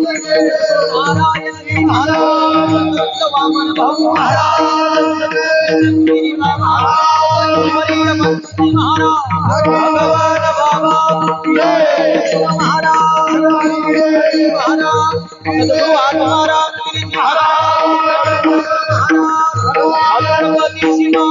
महाराज श्री महाराज वामन बाबू महाराज गिरी बाबा महाराज भगवान बाबा महाराज महाराज सदगुरु आत्माराम गिरी महाराज भगवती सीमा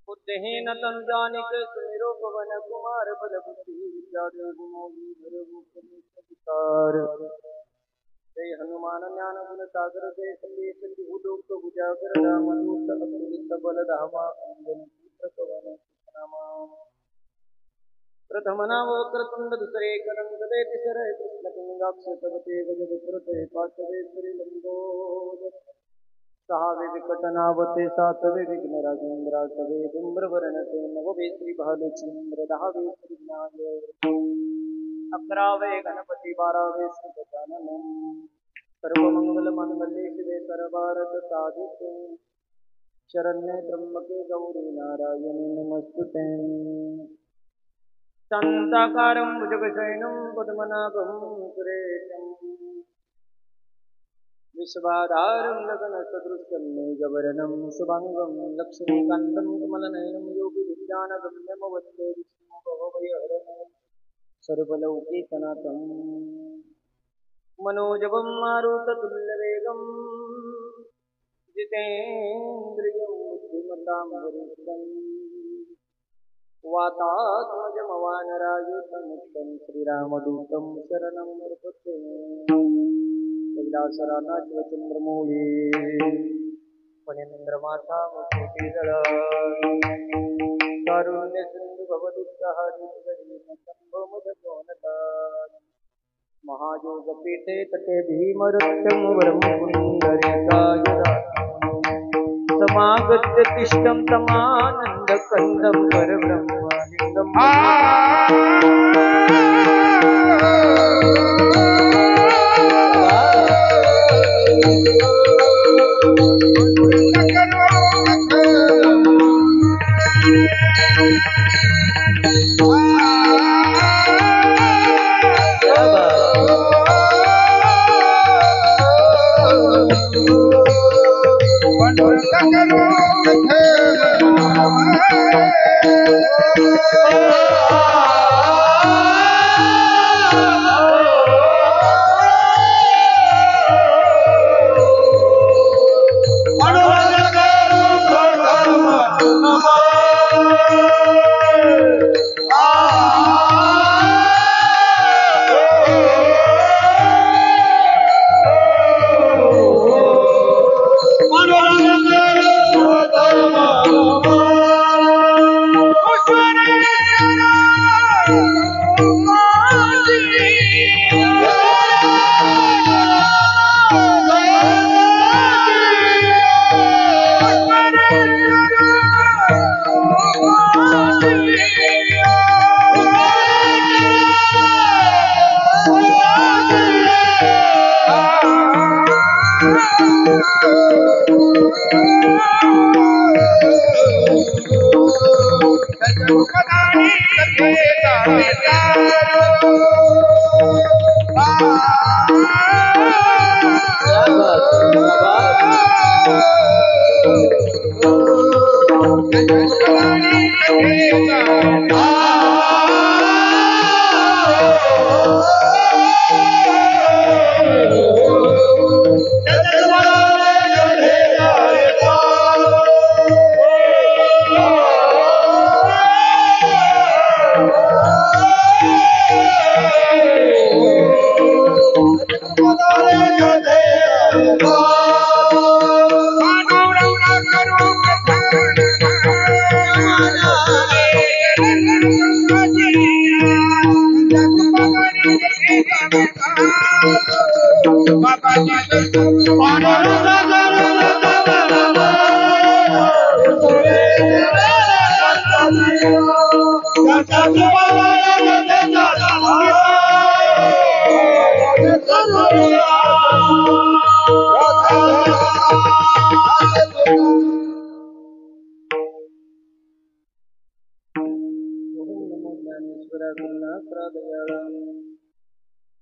बुद्धिहीन तनु जानिक सुमिरो पवन कुमार बल बुद्धि विद्या जय हनुमान ज्ञान गुण सागर जय संदेश भूलोक भुजागर रामदूत अतुलित बल धामा प्रथम नाम वक्रतुंड दुसरे करण गदे तिसरे कृष्ण किंगाक्ष तवते गजवक्र पार्श्वेश्वरी लंबोदर सहावे विकटनावते सातवे विघ्न राजेन्द्रासवे धूम्रवर्णते नववे श्री भालचंद्र दहावे श्री विनायक अकरावे गणपति बारावे श्री गजानन सर्वमंगल मंगले शिवे सर्वार्थ साधिके शरण्ये त्र्यंबके गौरी नारायणी नमस्तुते शान्ताकारं भुजगशयनं पद्मनाभं सुरेशं विश्वाधारं गगनसदृशं मेघवर्णं शुभांगं लक्ष्मीकान्तं कमलनयनं योगिविज्ञानगम्यमवन्दे विष्णुभवभयहरणं सर्वलौकिकनाथं मनोजवं मारुततुल्यवेगं जितेन्द्रियं बुद्धिमतां वरिष्ठं वातात्मजमवानरायुतमुक्तं श्रीरामदूतं शरणं प्रपद्ये कैलासरानाचन्द्रमौळी फणीन्द्रमाता मुकुटिदळ कारुण्य सिंधु भवदुत्तहारिशम्भोमुदकोनता महायोगपीठे तटे भीमरुत्यं वरमुकुन्दरिकायुधा समागत्य तिष्ठं तमानन्दकन्दं परब्रह्मलिङ्गम्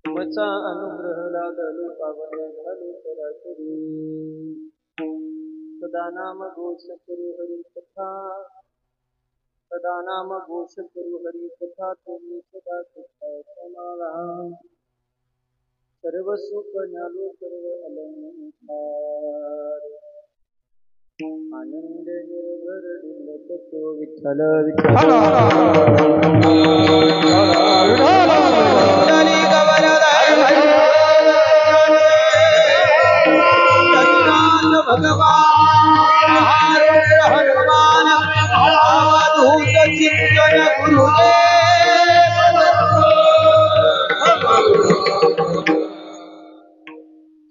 तुमचा अनुग्रह लादलो पावन झालो सरासरी सदा नाम घोष करू हरी कथा सदा नाम घोष करू हरी कथा तुम्ही सदा सुखा समाला सर्व सुख न्यालो सर्व अलंकार आनंद निर्भर डुलत तो विठ्ठल विठ्ठल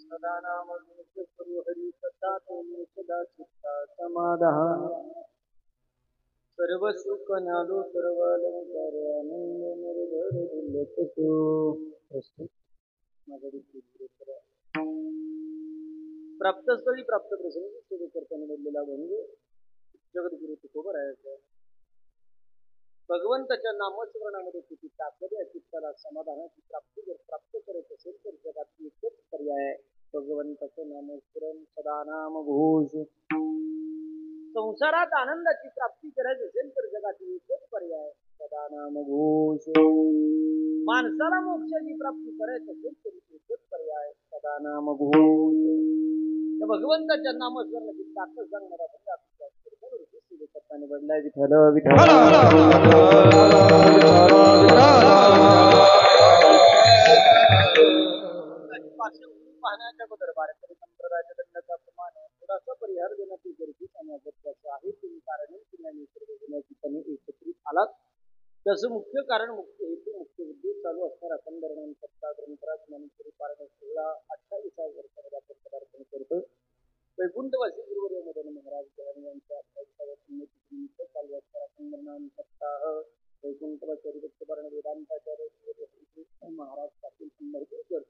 सदा नाम करू हरी कथा तुम्ही सदा चित्ता समाधान सर्व सुख न्यालो सर्व अलंकार आनंद निर्भर डुलत तो प्राप्तस्थळी प्राप्त प्रसंगी सेवे करताना घडलेला भंग जगद्गुरु तुकोबरायाचा भगवंताच्या नामस्मरणामध्ये किती ताकद आहे चित्ताला समाधानाची प्राप्ती जर प्राप्त करत असेल तर जगात एकच पर्याय भगवंताचं नामस्मरण सदा नाम घोष संसारात आनंदाची प्राप्ती करायची असेल तर जगात एकच पर्याय सदा नाम घोष माणसाला मोक्षाची प्राप्ती करायची असेल तर एकच पर्याय सदा नाम घोष भगवंताच्या नामस्मरणाची ताकद सांगणारा बदलाय विठ्ठल विठ्ठल पाहण्याच्या दरबाराकडे संप्रदायाच्या दंडाचा प्रमाण थोडासा परिहार देण्याची गरजेचं आणि अगत्याचं आहे तुम्ही कारण देण्याची त्यांनी एकत्रित आलात त्याचं मुख्य कारण मुख्य हेतू मुख्य उद्देश चालू असणार अखंड वर्णन सत्ता ग्रंथराज ज्ञानेश्वरी पारायण सोहळा 28 वर्षामध्ये आपण पदार्पण करतो वैकुंठवासी गुरुवर्य मदन महाराज यांच्या चालू असणारा संगमनाम सप्ताह वैकुंठवासी हरिभक्तवर्ण वेदांताचार्य महाराज पाटील पंढरपूरकर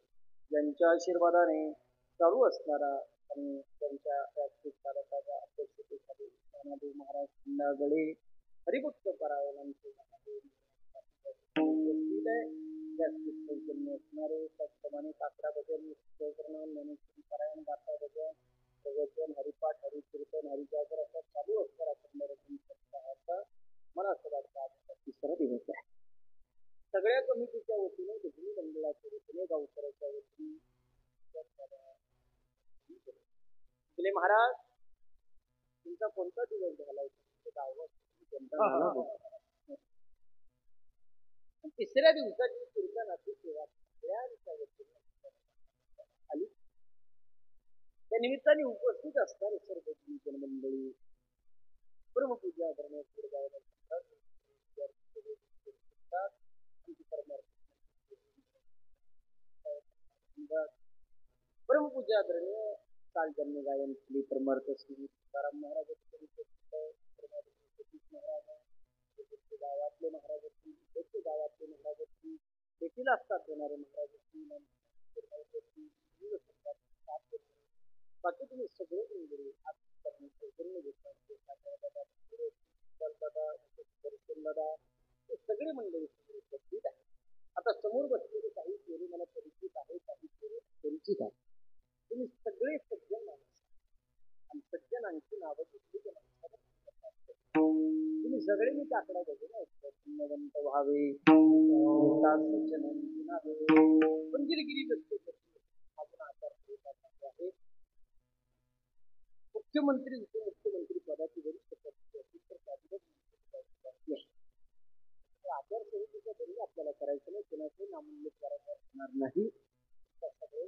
यांच्या आशीर्वादाने चालू असणारा आणि त्यांच्या व्यासपीठ चालकाच्या अध्यक्षतेखाली ज्ञानदेव महाराज खंडागळे हरिभक्त पारायणांचे व्यासपीठ सौजन्य असणारे त्याचप्रमाणे काकडा भजन ज्ञानेश्वरी पारायण गाथा भजन प्रवचन हरिपाठ हरिकीर्तन हरिजागर असा चालू असणारा खंडरत्न सप्ताहाचा मला असं वाटतं आजचा तिसरा दिवस आहे सगळ्या कमिटीच्या वतीने भजनी मंडळाच्या वतीने गावकऱ्याच्या वतीने महाराज तुमचा कोणता दिवस झाला तिसऱ्या दिवसाची कीर्तनाची सेवा सगळ्यांच्या वतीने आली त्या निमित्ताने उपस्थित असणारे सर्व कीर्तन मंडळी परमपूजा परमपूजा आदरणीय काल जन्म गायन केली परमार्थ श्री तुकाराम महाराज गावातले महाराज गावातले महाराज देखील असतात येणारे महाराज बाकी तुम्ही सगळे मंडळी सगळे मंडळी उपस्थित आहे आता समोर बसलेले काही चेहरे मला परिचित आहे काही चेहरे परिचित आहे तुम्ही सगळे सज्जन माणूस आणि सज्जनांची नावं घेतली तुम्ही सगळे मी टाकला पाहिजे ना पुण्यवंत व्हावे सज्जनांची नावे पंजरगिरी व्यक्ती अजून आचार आहे मुख्यमंत्री उपमुख्यमंत्री पदाची वरिष्ठ आचारसंहितेच्या बरी आपल्याला करायचं नाही कोणाचे नामोल्लेख करायचा असणार नाही सगळे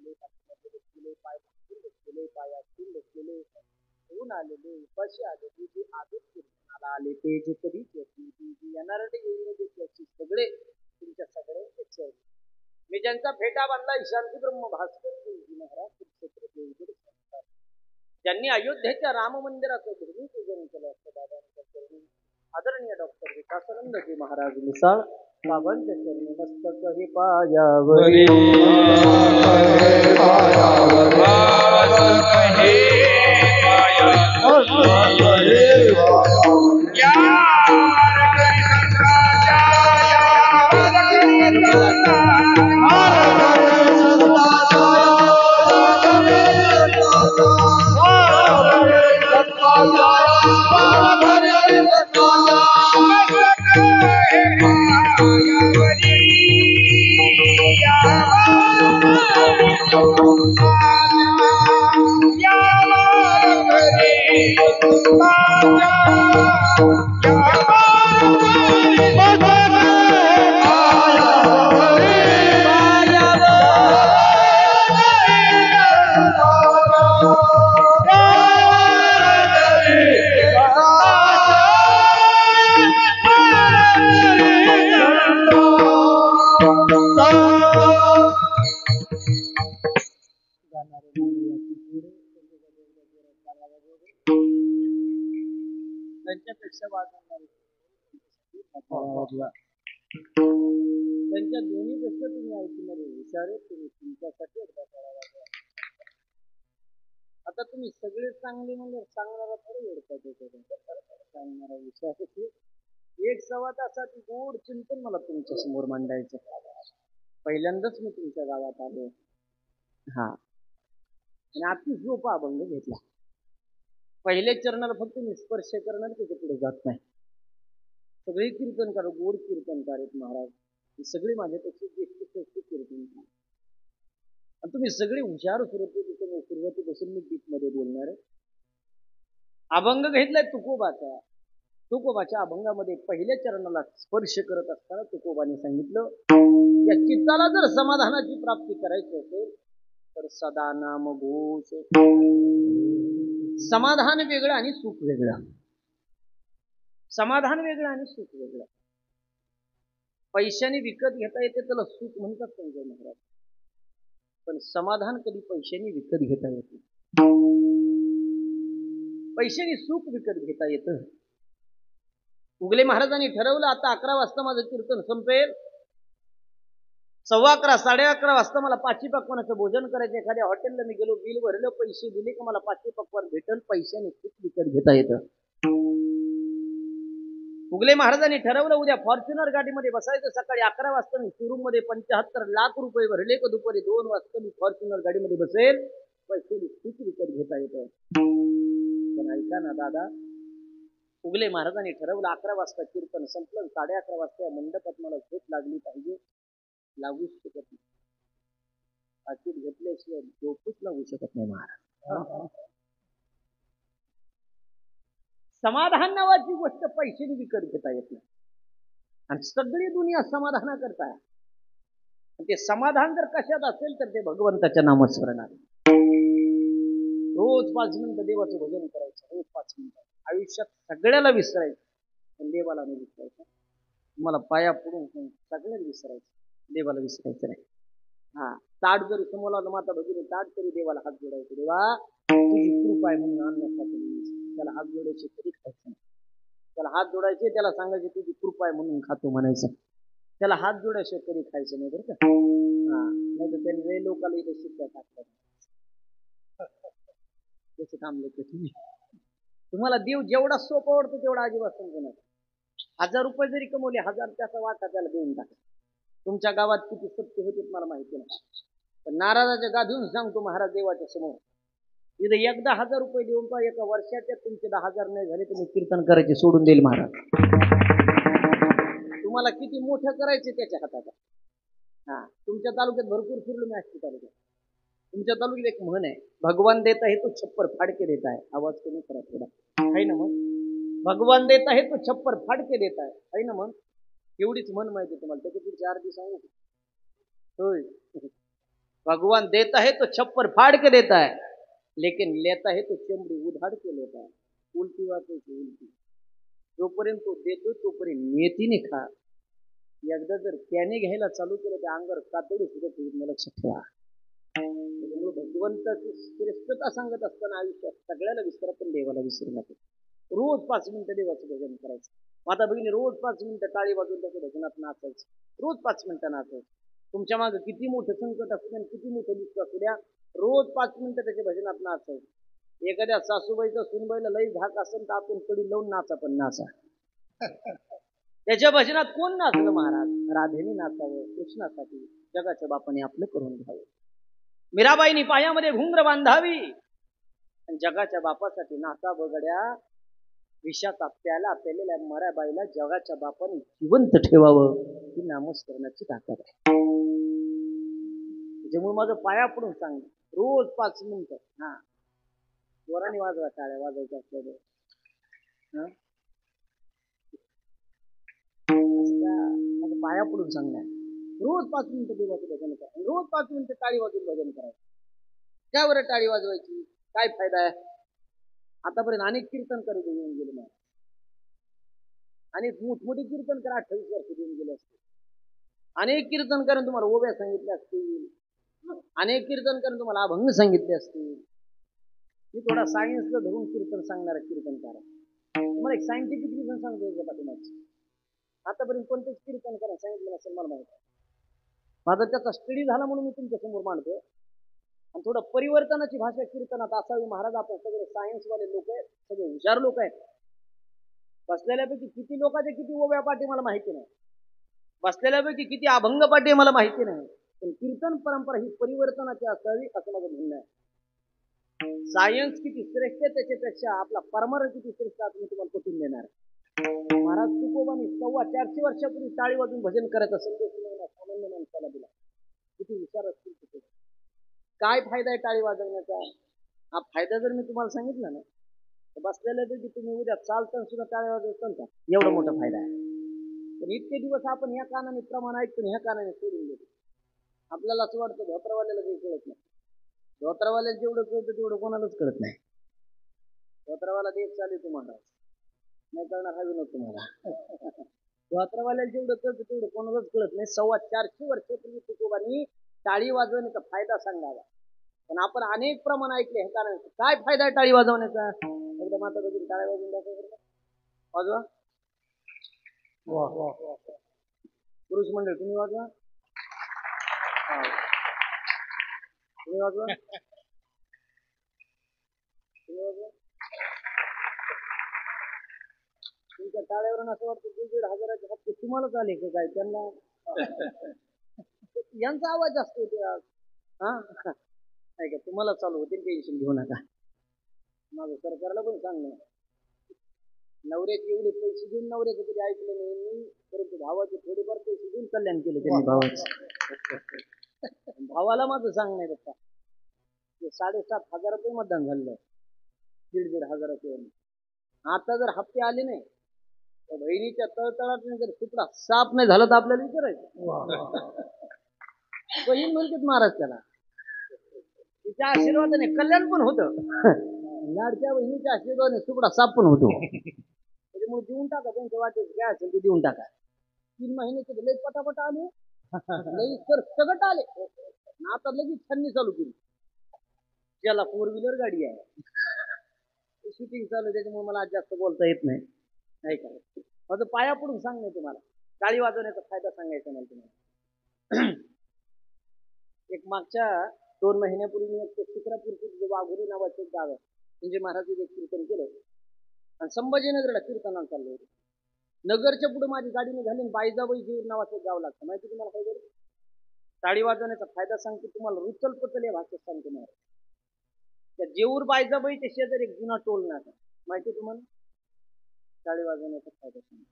बसलेले, पाठीमागे बसलेले, पाय भाकून बसलेले, पाय आखून बसलेले, होऊन आलेले, उपाशी आलेले, जे आजच कीर्तनाला आले ते, जे कधीच येतील, जे येणार येईल त्याची सगळे तुमच्या सगळ्यांचे चरण. मी ज्यांचा फेटा बांधला शांती ब्रह्म भास्कर देवजी महाराज क्षेत्र देवगड संस्थान, ज्यांनी अयोध्येच्या राम मंदिराचं भूमिपूजन केलं असतं दादांच्या चरणी आदरणीय डॉक्टर विकासानंदजी महाराज मिसाळ बाबांच्या चरणी मस्तक हे पायावरी त्यांच्यापेक्षा वाजवणारे त्यांच्या दोन्ही पेक्षा तुम्ही ऐकणारे विचारे तुम्ही तुमच्यासाठी एकदा करावा. आता तुम्ही सगळे चांगले म्हणजे सांगणारा थोडे ओळखायचे सांगणारा विचार एक सव्वा तासाची गोड चिंतन मला तुमच्या समोर मांडायचं. पहिल्यांदाच मी तुमच्या गावात आलो. हा आणि अति झोपा अभंग घेतला. पहिले चरणाला फक्त निस्पर्श करणार त्याच्या पुढे जात नाही. सगळे कीर्तनकार गोड कीर्तनकार आहेत महाराज. सगळे माझ्यापेक्षा ज्येष्ठ कीर्तनकार आणि तुम्ही सगळे हुशार सुरुवातीपासून मी गीत मध्ये बोलणार आहे. अभंग घेतलाय तुकोबाचा. तुकोबाच्या अभंगामध्ये पहिल्या चरणाला स्पर्श करत असताना तुकोबाने सांगितलं या चित्ताला जर समाधानाची प्राप्ती करायची असेल तर सदा नाम घोष. समाधान वेगळं आणि सुख वेगळं. समाधान वेगळं आणि सुख वेगळं. पैशाने विकत घेता येते त्याला सुख म्हणतात संजय महाराज. पण समाधान कधी पैशाने विकत घेता येते. पैशाने सुख विकत घेता येतं. उगले महाराजांनी ठरवलं आता 11 वाजता माझं कीर्तन संपेल. 11:15 11:30 वाजता मला पाची पकवानाचं भोजन करायचं. एखाद्या हॉटेलला मी गेलो, बिल भरलं, पैसे दिले की मला पाची पकवान भेटल. पैशाने सुख विकत घेता येतं. उगले महाराजांनी ठरवलं उद्या फॉर्च्युनर गाडीमध्ये बसायचं. सकाळी 11 वाजता मी शोरूम मध्ये 75 लाख रुपये भरले की दुपारी 2 वाजता मी फॉर्च्युनर गाडीमध्ये बसेल. पैसे सुख विकत घेता येतं. पण ऐका ना दादा, उगले महाराजांनी ठरवलं 11 वाजता कीर्तन संपलं. 11:30 वाजता मंडपात मला झोप लागली पाहिजे. लागूच शकत नाही. पाकीट घेतल्याशिवाय झोपूच लागू शकत नाही महाराज. समाधान नावाची गोष्ट पैशाने विकत घेता येत नाही. आणि सगळी दुनिया समाधाना करताय. ते समाधान जर कशात असेल तर ते भगवंताच्या नामस्मरणात. रोज 5 मिनिटं देवाचं भजन करायचं. रोज 5 मिनिटं. आयुष्यात सगळ्याला विसरायचं पण देवाला नाही विसरायचं. तुम्हाला पाया पडून सगळ्याला विसरायचं, देवाला विसरायचं नाही. हा ताट जरी समोर आलं माता भगिनी ताट तरी देवाला हात जोडायचे. देवा तुझी कृपा आहे म्हणून अन्नासाठी त्याला हात जोडायचे तरी खायचं नाही. त्याला हात जोडायचे, त्याला सांगायचे तुझी कृपा आहे म्हणून खातो म्हणायचं. त्याला हात जोडायचे तरी खायचं नाही बरं का. हा नाही तर त्यांनी लोकांना इथे शिक्का टाकतात. त्याचं थांबलं कधी. तुम्हाला देव जेवढा सोपा आवडतो तेवढा अजिबात समजू नका. 1000 रुपये जरी कमवले, 1000 त्याचा वाटा त्याला देऊन टाका. तुमच्या गावात किती सत्य होते मला माहिती नाही. पण नाराजाच्या गादीहून सांगतो महाराज देवाच्या समोर इथं एकदा 1000 रुपये देऊन पहा, एका वर्षाच्या तुमचे 10,000 नाही झाले तुम्ही कीर्तन करायचे सोडून देईल महाराज. तुम्हाला किती मोठं करायचे त्याच्या हातात. हा तुमच्या तालुक्यात भरपूर फिरलो मी आष्टी तालुक्यात. तुमच्या तालुक्यात एक म्हण आहे, भगवान देता है तो छप्पर फाडके देता है. आवाज कमी करा थोडा. आहे ना मग भगवान देता है तो छप्पर फाडके देता है. आहे ना मग एवढीच म्हण माहिती तुम्हाला. त्याच्या पुढची अर्धी सांगू होय. भगवान देता है तो छप्पर फाड़ के देता है, लेकिन लेता है तो चमड़ी उधाड़ के लेता है. उलटी वाचायची उलटी. जोपर्यंत तो देतोय तोपर्यंत नियतीने खा. एकदा जर त्याने घ्यायला चालू केलं त्या अंगावर कातडी सुद्धा ठेवून लक्षात ठेवा. त्याच्यामुळे भगवंताची श्रेष्ठता सांगत असताना आयुष्यात सगळ्याला विसरा पण देवाला विसरू नका. रोज 5 मिनिटं देवाचं भजन करायचं. माता भगिनी रोज 5 मिनिटं टाळी वाजून त्याच्या भजनात नाचायचं. रोज 5 मिनिटं नाचायचं. तुमच्या मागे किती मोठं संकट असतं आणि किती मोठं दुःख असू द्या, रोज 5 मिनिटं त्याच्या भजनात नाचायचं. एखाद्या सासूबाईचा सुनबाईला लई धाक असेल तर आपण कडी लावून नाचा, पण नाचा. त्याच्या भजनात कोण नाचलं महाराज? राधेने नाचावं कृष्णासाठी. जगाच्या बापाने आपलं करून घ्यावं. मीराबाईनी पायामध्ये घुंगर बांधावी आणि जगाच्या बापासाठी नाचा बगड्या. विषाचा प्याला पेलेल्या मराबाईला जगाच्या बापाने जिवंत ठेवावं ही नामस्मरणाची ताकद आहे. त्याच्यामुळे माझं पाया पडून सांग, रोज 5 मिनिटं हा जोराने वाजवा. टाळ्या वाजवायच्या असल्या माझं पाया पडून सांगणार. रोज 5 मिनिटं देवाचं भजन करा. रोज 5 मिनिटं टाळी वाजून भजन करायचं. त्यावर टाळी वाजवायची काय फायदा आहे? आतापर्यंत अनेक कीर्तनकार येऊन गेले नाही. अनेक मोठमोठे कीर्तनकार 28 वर्ष देऊन गेले असते. अनेक कीर्तनकारांनी तुम्हाला ओव्या सांगितल्या असतील. अनेक कीर्तनकारांनी तुम्हाला अभंग सांगितले असतील. मी थोडा सायन्सला धरून कीर्तन सांगणारा कीर्तनकार आहे. तुम्हाला एक सायंटिफिक रिझन सांगतो याच्या पाठीमागचं. आतापर्यंत कोणतेच कीर्तनकारांनी सांगितलं नसेल मला माहिती आहे. माझा त्याचा स्टडी झाला म्हणून मी तुमच्या समोर मांडतोय. आणि थोडं परिवर्तनाची भाषा कीर्तनात असावी. महाराज आपण सगळे सायन्सवाले लोक आहेत, सगळे हुशार लोक आहेत. बसलेल्यापैकी किती लोकांचे किती ओव्या पाठी मला माहिती नाही. बसलेल्यापैकी किती अभंग पाठी मला माहिती नाही. पण कीर्तन परंपरा ही परिवर्तनाची असावी असं माझं म्हणणं आहे. सायन्स किती श्रेष्ठ त्याच्यापेक्षा आपला परमार किती श्रेष्ठ मी तुम्हाला पटवून देणार. महाराज तुकोबांनी 450 वर्षापूर्वी टाळी वाजून भजन करायचा संदेश सामान्य माणसाला दिला. किती विचार असतील तिथे. काय फायदा आहे टाळी वाजवण्याचा? हा फायदा जर मी तुम्हाला सांगितलं ना तर बसलेल्या की तुम्ही उद्या चालताना सुद्धा टाळी वाजवताल का? एवढा मोठा फायदा आहे. पण इतके दिवस आपण ह्या कानाने प्रमाण ऐकतो, ह्या कानाने सोडून देतो. आपल्याला असं वाटतं धोत्रवाल्याला काही कळत नाही. धोत्रवाल्याला जेवढं कळतं तेवढं कोणालाच कळत नाही. धोत्रवाला देश चालू तुम्हाला नाही कळणार हा विनोद तुम्हाला. धोत्रवाल्याला जेवढं कळतं तेवढं कोणालाच कळत नाही. 450 वर्षापूर्वी तुकोबांनी टाळी वाजवण्याचा फायदा सांगावा. पण आपण अनेक प्रमाण ऐकले हे कारण काय फायदा आहे टाळी वाजवण्याचा? एकदा माता कधी टाळी वाजवून दाखवा. वाजवा. पुरुष मंडळ तुम्ही वाजवा. तुम्ही वाजवा. तुम्ही वाजवा. तुमच्या टाळ्यावरून असं वाटतं 1,500 हप्ते तुम्हालाच आले का काय? त्यांना यांचा आवाज असतो ते आज. हा नाही का? तुम्हाला चालू होते, टेन्शन घेऊ नका. माझं सरकारला पण सांगणं, नवऱ्याचे एवढे पैसे देऊन नवऱ्याचं कधी ऐकलं नाही मी, परंतु भावाचे थोडेफार पैसे देऊन कल्याण केलं त्यांनी भावाचं. भावाला माझं सांगणं आहे बघा, 7,500 रुपये मतदान झालेलं आहे. 1,500 आता जर हप्ते आले नाही तर बहिणीच्या तळतळात जर तुकडा साफ नाही झाला तर आपल्याला विचारायचं. बहीण म्हणतात महाराज त्याला. तिच्या आशीर्वादाने कल्याण पण होतं. लाडक्या बहिणीच्या आशीर्वादाने तुकडा साफ पण होतो. त्याच्यामुळे देऊन टाका त्यांच्या वाटेत काय असेल ते देऊन टाका. 3 महिन्याचे लई पटापट आले, लई तर सगट आले. आता लगेच छाननी चालू केली. ज्याला 4 व्हीलर गाडी आहे शूटिंग चालू, त्याच्यामुळे मला आज जास्त बोलता येत नाही. नाही का? माझं पाया पडून सांगणं तुम्हाला. टाळी वाजवण्याचा फायदा सांगायचा नाही तुम्हाला. एक मागच्या 2 महिन्यापूर्वी मी एक चित्रापूरची वाघोरी नावाचे एक गाव आहे, म्हणजे महाराज एक कीर्तन केलं आणि संभाजीनगरला कीर्तनाला चाललं होतं. नगरच्या पुढे माझी गाडी निघाली. बायजाबाई जेऊर नावाचं गाव लागतं. माहिती तुम्हाला काय झालं? टाळी वाजवण्याचा फायदा सांगतो तुम्हाला. रुचल पचल या भाषेत सांगतो मला. त्या जेऊर बायजाबाईच्या शेजारी एक जुना टोल नाका, माहिती तुम्हाला? टाळी वाजवण्याचा फायदा सांगतो.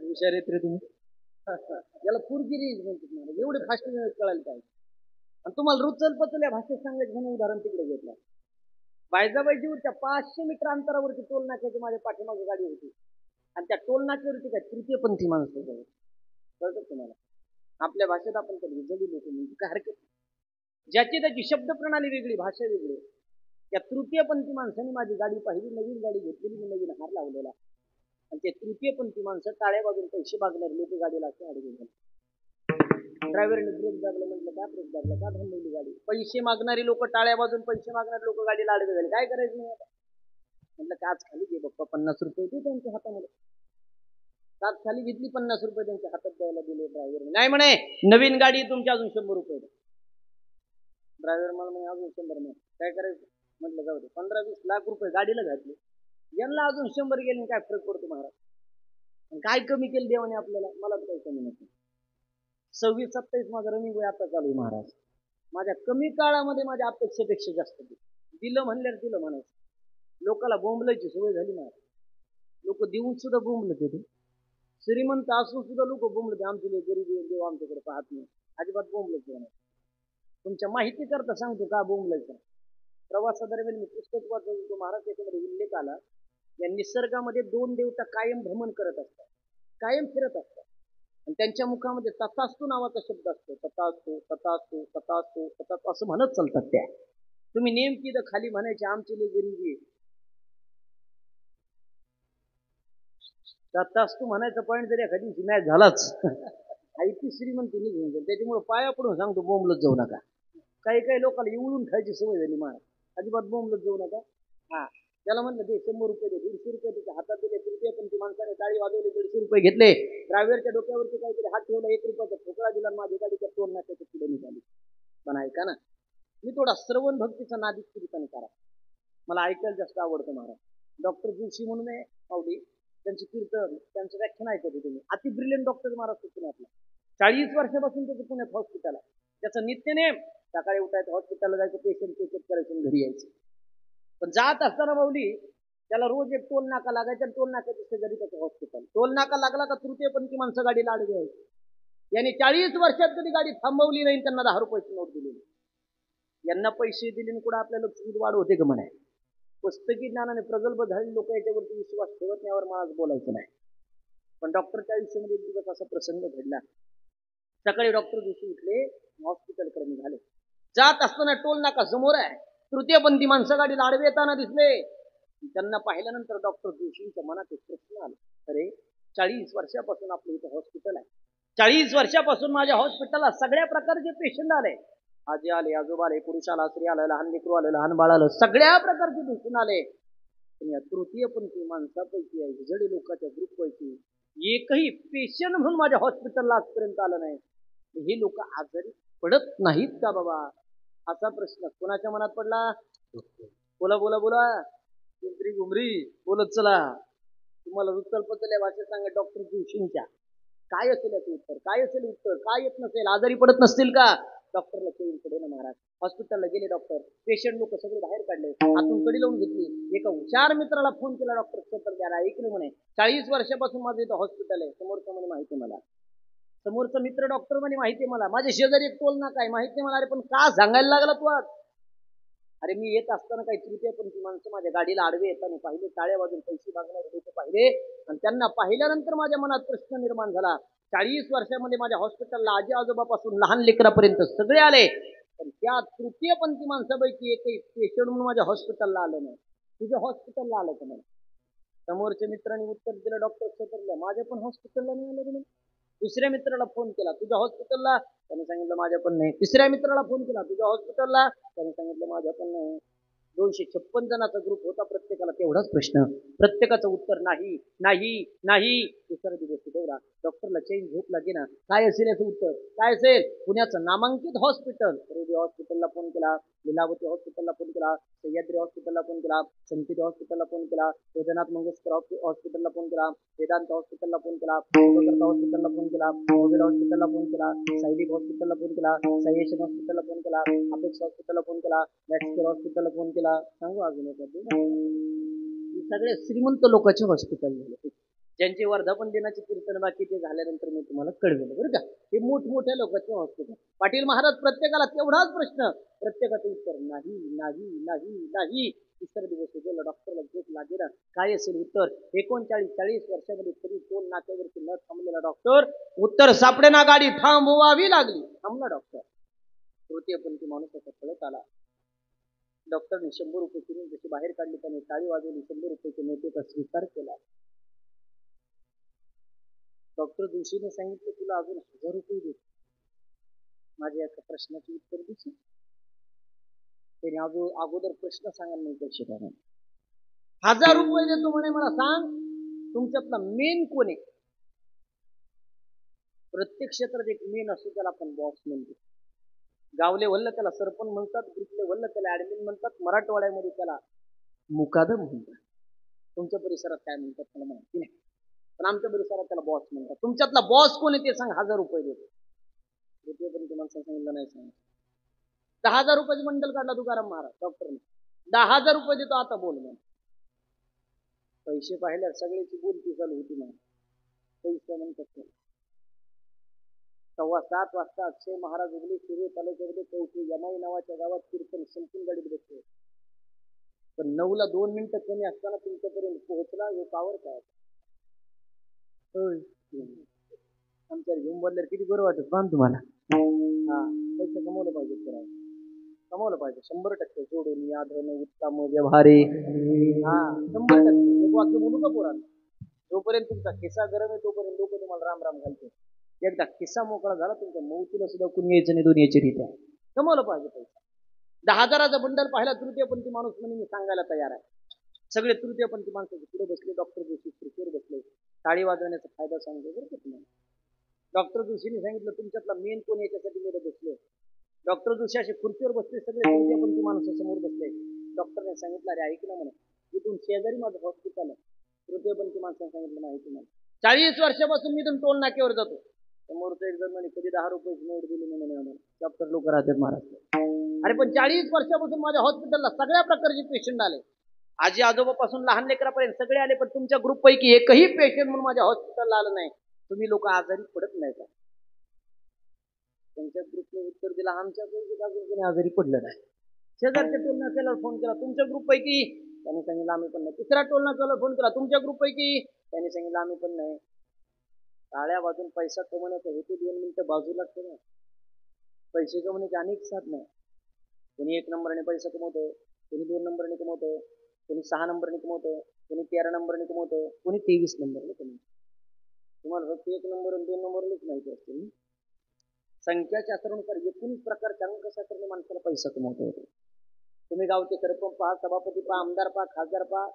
हुशार येत रे तुम्ही. याला पुरगिरी म्हणते तुम्हाला. एवढे फास्ट कळायला पाहिजे. आणि तुम्हाला रुचल पचल या भाषेत सांगायचं म्हणून उदाहरण तिकडे घेतलं. बायजाबाई जेऊरच्या 500 मीटर अंतरावरती टोल नाक्याची माझ्या पाठीमागे गाडी होती आणि त्या टोल नाक्यावरती काय तृतीयपंथी माणसं कळतं तुम्हाला. आपल्या भाषेत आपण कधी जगी लोक म्हणजे काय हरकत नाही. ज्याची त्याची शब्द प्रणाली वेगळी, भाषा वेगळी. त्या तृतीयपंथी माणसाने माझी गाडी पाहिली, नवीन गाडी घेतलेली, मी नवीन हार लावलेला, आणि ते तृतीयपंथी माणसं टाळ्या बाजून पैसे मागणारे लोक गाडीला असे अडवून झाले. ड्रायव्हरने ब्रेक दाबला, म्हटलं का ब्रेक दाबला, का थांबवली गाडी? पैसे मागणारी लोक टाळ्या बाजून पैसे मागणारे लोक गाडीला आडवे झाले, काय करायचं नाही आता? म्हटलं काच खाली घे बाप्पा, 50 रुपये होते त्यांच्या हातामध्ये. काच खाली घेतली, 50 रुपये त्यांच्या हातात द्यायला दिले ड्रायव्हरने. नाही म्हणे, नवीन गाडी तुमची, अजून 100 रुपये. ड्रायव्हर मला म्हणे अजून 100 नाही, काय करायचं? म्हटलं जाऊ दे, 15-20 लाख रुपये गाडीला घातले, यांना अजून 100 गेले, काय फरक पडतो महाराज? काय कमी केलं देवाने आपल्याला? मला काही कमी नाही. 26-27 माझं रनिंग वय आता चालू आहे महाराज. माझ्या कमी काळामध्ये माझ्या अपेक्षेपेक्षा जास्त दिलं म्हणल्यावर दिलं म्हणायचं. लोकाला बोंबलायची सवय झाली महाराज. लोक देऊन सुद्धा बोंबलत होते. श्रीमंत असून सुद्धा लोक बोंबलते, आमची गरीबी देव आमच्याकडे पाहत नाही. अजिबात बोंबलत नाही. तुमच्या माहिती करता सांगतो का बोंबलायचं. प्रवासादरम्यान मी पुस्तक वाचतो महाराज, त्याच्यामध्ये उल्लेख आला, या निसर्गामध्ये 2 देवता कायम भ्रमण करत असतात, कायम फिरत असतात, आणि त्यांच्या मुखामध्ये तथास्तु नावाचा शब्द असतो. तथास्तु, तथास्तु, तथास्तु, तथास्तु असं म्हणत चालतात त्या. तुम्ही नेमकी तर खाली म्हणायचे आमची लई गरीबी आहे, तथास्तु म्हणायचा पॉईंट जरी एखादी मॅच झालाच आयती श्रीमंती निघून जाईल. त्याच्यामुळे पाया पडून सांगतो, बोंबलत जाऊ नका. काही काही लोकांना इवळून खायची सवय झाली महाराज, अजिबात बोंबलत जाऊ नका. हा, त्याला म्हणलं ते 100 रुपये दे, 150 रुपये त्याच्या हातात दिले, तृतीयपंथी माणसाने टाळी वाजवली, 150 रुपये घेतले, ड्रायव्हरच्या डोक्यावरती काहीतरी हात ठेवला, 1 रुपयाचा ठोकळा दिला, माझी गाडीच्या 2 नाक्याच्या पुढे निघाली. पण ऐका ना, मी थोडा श्रवण भक्तीचा नादिक कीर्तन करा, मला ऐकायला जास्त आवडतं महाराज. डॉक्टर जोशी म्हणून आहे पावडी, त्यांची कीर्तन, त्यांचं व्याख्यान ऐकत तुम्ही. अति ब्रिलियंट डॉक्टर महाराज पुण्यातला, 40 वर्षापासून त्याचं पुण्यात हॉस्पिटल आहे. त्याचा नित्यनेम सकाळी उठायचं, हॉस्पिटलला जायचं, पेशंट चेकअप करायचं, घरी यायचं. पण जात असताना माऊली त्याला रोज एक टोल नाका लागायचा, टोल नाक्याच्या शेजारी त्याचं हॉस्पिटल. टोल नाका लागला का तृतीयपंथी माणसं गाडीला आडवी यायची. यांनी 40 वर्षात कधी गाडी थांबवली नाही, त्यांना 10 रुपयाची नोट दिली. यांना पैसे दिले कुठं आपल्याला लक्ष्मीत वाढ होते का म्हणाय. पुस्तकी ज्ञानाने प्रगल्भ झालेली लोक याच्यावरती विश्वास ठेवत नाही, यावर मला आज बोलायचं नाही. पण डॉक्टरच्या आयुष्यामध्ये एक दिवस असा प्रसंग घडला. सकाळी डॉक्टर जोशी उठले, हॉस्पिटल कडे निघाले. जात असताना टोल नाका समोर आहे, तृतीयपंथी माणसं गाडीला आडवे येताना दिसले. त्यांना पाहिल्यानंतर डॉक्टर जोशींच्या मनात एक प्रश्न आला, अरे 40 वर्षापासून आपलं इथं हॉस्पिटल आहे, 40 वर्षापासून माझ्या हॉस्पिटलला सगळ्या प्रकारचे पेशंट आले, आजी आले, आजोबा आले, पुरुष आला, स्त्री आलं, लहान लेकरू आलं, लहान बाळ आलं, सगळ्या प्रकारचे पेशंट आले. पण या तृतीयपंथी माणसापैकी, हिजडी लोकांच्या ग्रुपपैकी एकही पेशंट म्हणून माझ्या हॉस्पिटलला आजपर्यंत आलं नाही. हे लोक आजारी पडत नाहीत का बाबा, असा प्रश्न कोणाच्या मनात पडला? बोला बोला बोला, गुमरी गुमरी बोलत चला. तुम्हाला उत्तरपत्र भाषेत सांगा डॉक्टर जोशींच्या, काय असेल याचं उत्तर, काय असेल उत्तर, काय येत नसेल, आजारी पडत नसतील का? डॉक्टरला चेंज पडे ना महाराज. हॉस्पिटलला गेले डॉक्टर, पेशंट लोक सगळे बाहेर काढले, आतून कडी लावून घेतली. एका हुशार मित्राला फोन केला डॉक्टर क्षेत्र द्यायला, ऐकले म्हणे 40 वर्षापासून माझं इथं हॉस्पिटल आहे, समोरचं म्हणे माहिती मला, समोरचा मित्र डॉक्टर म्हणे माहिती मला, माझ्या शेजारी एक टोल नाका आहे माहिती मला. अरे पण का सांगायला लागला तू आज? अरे मी येत असताना काही तृतीयपंथी माणसं माझ्या गाडीला आडवे येताना पाहिले, टाळ्या वाजून पैसे मागणारे लोक पाहिले, आणि त्यांना पाहिल्यानंतर माझ्या मनात प्रश्न निर्माण झाला. 40 वर्षामध्ये माझ्या हॉस्पिटलला आजी आजोबापासून लहान लेकरापर्यंत सगळे आले, पण त्या तृतीयपंथी माणसापैकी एकही पेशंट म्हणून माझ्या हॉस्पिटलला आलं नाही. तुझ्या हॉस्पिटलला आलं का मला? समोरच्या मित्रांनी उत्तर दिलं डॉक्टर क्षेत्रला, माझ्या पण हॉस्पिटलला नाही आलं म्हणे. दुसऱ्या मित्राला फोन केला, तुझ्या हॉस्पिटलला? त्याने सांगितलं माझ्या पण नाही. तिसऱ्या मित्राला फोन केला, तुझ्या हॉस्पिटलला? त्याने सांगितलं माझ्या पण नाही. 256 जणांचा ग्रुप होता, प्रत्येकाला तेवढाच प्रश्न, प्रत्येकाचं उत्तर नाही नाही नाही. दुसरा दिवस दौरा, डॉक्टरला चेंज झोप लागे ना, काय असेल याचं उत्तर, काय असेल? पुण्याचं नामांकित हॉस्पिटल, रुबी हॉस्पिटलला फोन केला, लीलावती हॉस्पिटलला फोन केला, सह्याद्री हॉस्पिटलला फोन केला, संकेत हॉस्पिटलला फोन केला, वैद्यनाथ मंगेशकर हॉस्पिटलला फोन केला, वेदांत हॉस्पिटलला फोन केला, हॉस्पिटलला फोन केला, कोविड हॉस्पिटलला फोन केला, सायलिक हॉस्पिटलला फोन केला, सायेशन हॉस्पिटलला फोन केला, अपेक्स हॉस्पिटलला फोन केला, मॅक्सकेअर हॉस्पिटलला फोन केला. सांगू अजून सगळे श्रीमंत लोकांचे हॉस्पिटल झाले. ज्यांचे वर्धापन दिनाचे कीर्तन बाकीचे झाल्यानंतर मी तुम्हाला कळवेल बरं का. हे मोठमोठ्या लोकांचे हॉस्पिटल. पाटील महाराज प्रत्येकाला तेवढाच प्रश्न, प्रत्येकाचं उत्तर नाही नाही नाही नाही. तिसरा दिवस गेला, डॉक्टरला झोप लागेना. काय असेल उत्तर? 39-40 वर्षामध्ये तरी टोल नाक्यावरती न थांबलेला डॉक्टर, उत्तर सापडेना, गाडी थांबवावी लागली. थांबला डॉक्टर. तृतीयपंथी माणूस असा पळत आला. डॉक्टरने 100 रुपये करून जशी बाहेर काढली, त्याने टाळी वाजवली, 100 रुपयाच्या नोटेचा स्वीकार केला. डॉक्टर जोशीने सांगितलं, तुला अजून 1000 रुपये देतो, माझ्या एका प्रश्नाचे उत्तर देशील? त्याने अगोदर प्रश्न सांगायला नाही पैसे द्या. 1000 रुपये देतो म्हणे, मला सांग तुमच्यातला मेन कोण आहे? प्रत्येक क्षेत्रात एक मेन असतो, त्याला आपण बॉस म्हणतो. गावले वल्ल त्याला सरपंच म्हणतात, ग्रुपले वल्ल त्याला ऍडमिन म्हणतात, मराठवाड्यामध्ये त्याला मुकादम म्हणतात. तुमच्या परिसरात काय म्हणतात मला माहिती नाही, पण आमच्या परिसरात त्याला बॉस म्हणतात. तुमच्यातला बॉस कोण आहे ते सांग, 1000 रुपये देतो. तृतीयपंथी माणसाने सांगितलं नाही सांग. 10,000 रुपयाचे बंडल काढला तुकाराम महाराज डॉक्टरने. 10,000 रुपये देतो, आता बोल म्हणे. पैसे पाहिल्या सगळ्याची बोलती चालू होती म्हणून पैसे म्हणतात. 7:15 वाजता अक्षय महाराज उगले, शिरूर तालुक्यामध्ये कवठे यमाई नावाच्या गावात कीर्तन संपून गाडीत बसले. पण 9ला 2 मिनिटं कमी असताना तुमच्यापर्यंत पोहोचला. हे पावर काय? आमच्या घेऊन बोलल्यावर किती बरं वाटत पण तुम्हाला. हा, पैसे कमवलं पाहिजे, कमवलं पाहिजे 100%. जोडून याधन उत्तम व्यवहारे. हा, 100%. एक वाक्य बोलू का पोरांना? जोपर्यंत तुमचा खिसा गरम आहे तोपर्यंत लोक तुम्हाला राम राम घालते. एकदा खिस्सा मोकळा झाला, तुमच्या मौतीला सुद्धा कुणी यायचं नाही. दोन्हीची रित्या कमवलं पाहिजे पैसा. 10,000चा बंडल पाहिला तृतीयपंथी माणूस म्हणून मी सांगायला तयार आहे. सगळे तृतीयपंथी माणसाचे पुढे बसले. डॉक्टर जोशी खुर्चीवर बसले. टाळी वाजवण्याचा फायदा सांगतो बरं का तुम्हाला. डॉक्टर जोशीने सांगितलं, तुमच्यातला मेन कोण याच्यासाठी मी बसलो. डॉक्टर जोशी असे खुर्चीवर बसले, सगळे तृतीयपंथी माणसासमोर बसले. डॉक्टरने सांगितलं, अरे ऐक ना म्हणा, इथून शेजारी माझं हॉस्पिटल आहे. तृतीयपंथी माणसाने सांगितलं, माहिती मला 40 वर्षापासून मी इथून टोल नाक्यावर जातो. समोरचं एक जण म्हणे, कधी 10 रुपयाची नोट दिली म्हणे आम्हाला. डॉक्टर लोक राहतात महाराष्ट्रात. अरे पण 40 वर्षापासून माझ्या हॉस्पिटलला सगळ्या प्रकारचे पेशंट आले, आजी आजोबापासून लहान लेकरापर्यंत सगळे आले. पण तुमच्या ग्रुप पैकी एकही पेशंट म्हणून माझ्या हॉस्पिटलला आलं नाही. तुम्ही लोक आजारी पडत नाही का? तुमच्या ग्रुपने उत्तर दिला, आमच्या अजून कोणी आजारी पडलं नाही. शेजारच्या टोल नाक्याला फोन केला, तुमच्या ग्रुप पैकी? त्यांनी सांगितलं आम्ही पण नाही. तिसऱ्या टोल नाक्याला फोन केला, तुमच्या ग्रुप पैकी? त्यांनी सांगितलं आम्ही पण नाही. टाळ्या वाजून पैसा कमवण्याचा हेतू 2 मिनिटं बाजूला ठेवा. पैसे कमवण्याचे अनेक साधन आहे. कोणी 1 नंबरने पैसा कमवतो, कोणी 2 नंबरने कमवतो, कोणी 6 नंबरने कमवतो, कोणी 13 नंबरने कमवतो, कोणी 23 नंबरने कमवतो. तुम्हाला फक्त 1 नंबर आणि 2 नंबरनेच माहिती असते. संख्याशास्त्रानुसार 19 प्रकारच्या अंकशास्त्राने माणसाला पैसा कमवता येतो. तुम्ही गावचे सरपंच पहा, सभापती पहा, आमदार पहा, खासदार पहा,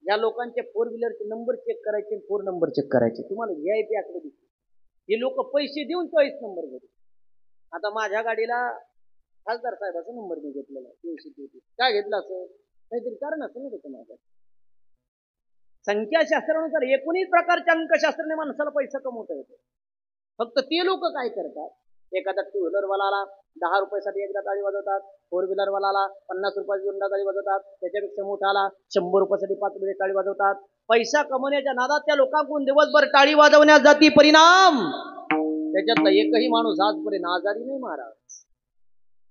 या लोकांचे 4 व्हीलरचे नंबर चेक करायचे, 4 नंबर चेक करायचे. तुम्हाला VIP आकडे दिसते. हे लोक पैसे देऊन 24 नंबर घेतात. आता माझ्या गाडीला खासदार साहेबाचा नंबर मी घेतलेला आहे. 333. काय घेतलं असं? काहीतरी कारण असं ना त्याचं माझ्या. संख्याशास्त्रानुसार 19 प्रकारच्या अंकशास्त्राने माणसाला पैसा कमवता येतो. फक्त ते लोक काय करतात, एखादा 2 व्हीलरवाला 10 रुपयासाठी एकदा टाळी वाजवतात, 4 व्हीलरवाला 50 रुपयाची दोनदा टाळी वाजवतात, त्याच्यापेक्षा मोठाला 100 रुपयासाठी 5 वेळेस टाळी वाजवतात. पैसा कमवण्याच्या नादात त्या लोकांकडून दिवसभर टाळी वाजवण्यास जाती. परिणाम त्याच्यातला एकही माणूस आजपर्यंत आजारी नाही महाराज.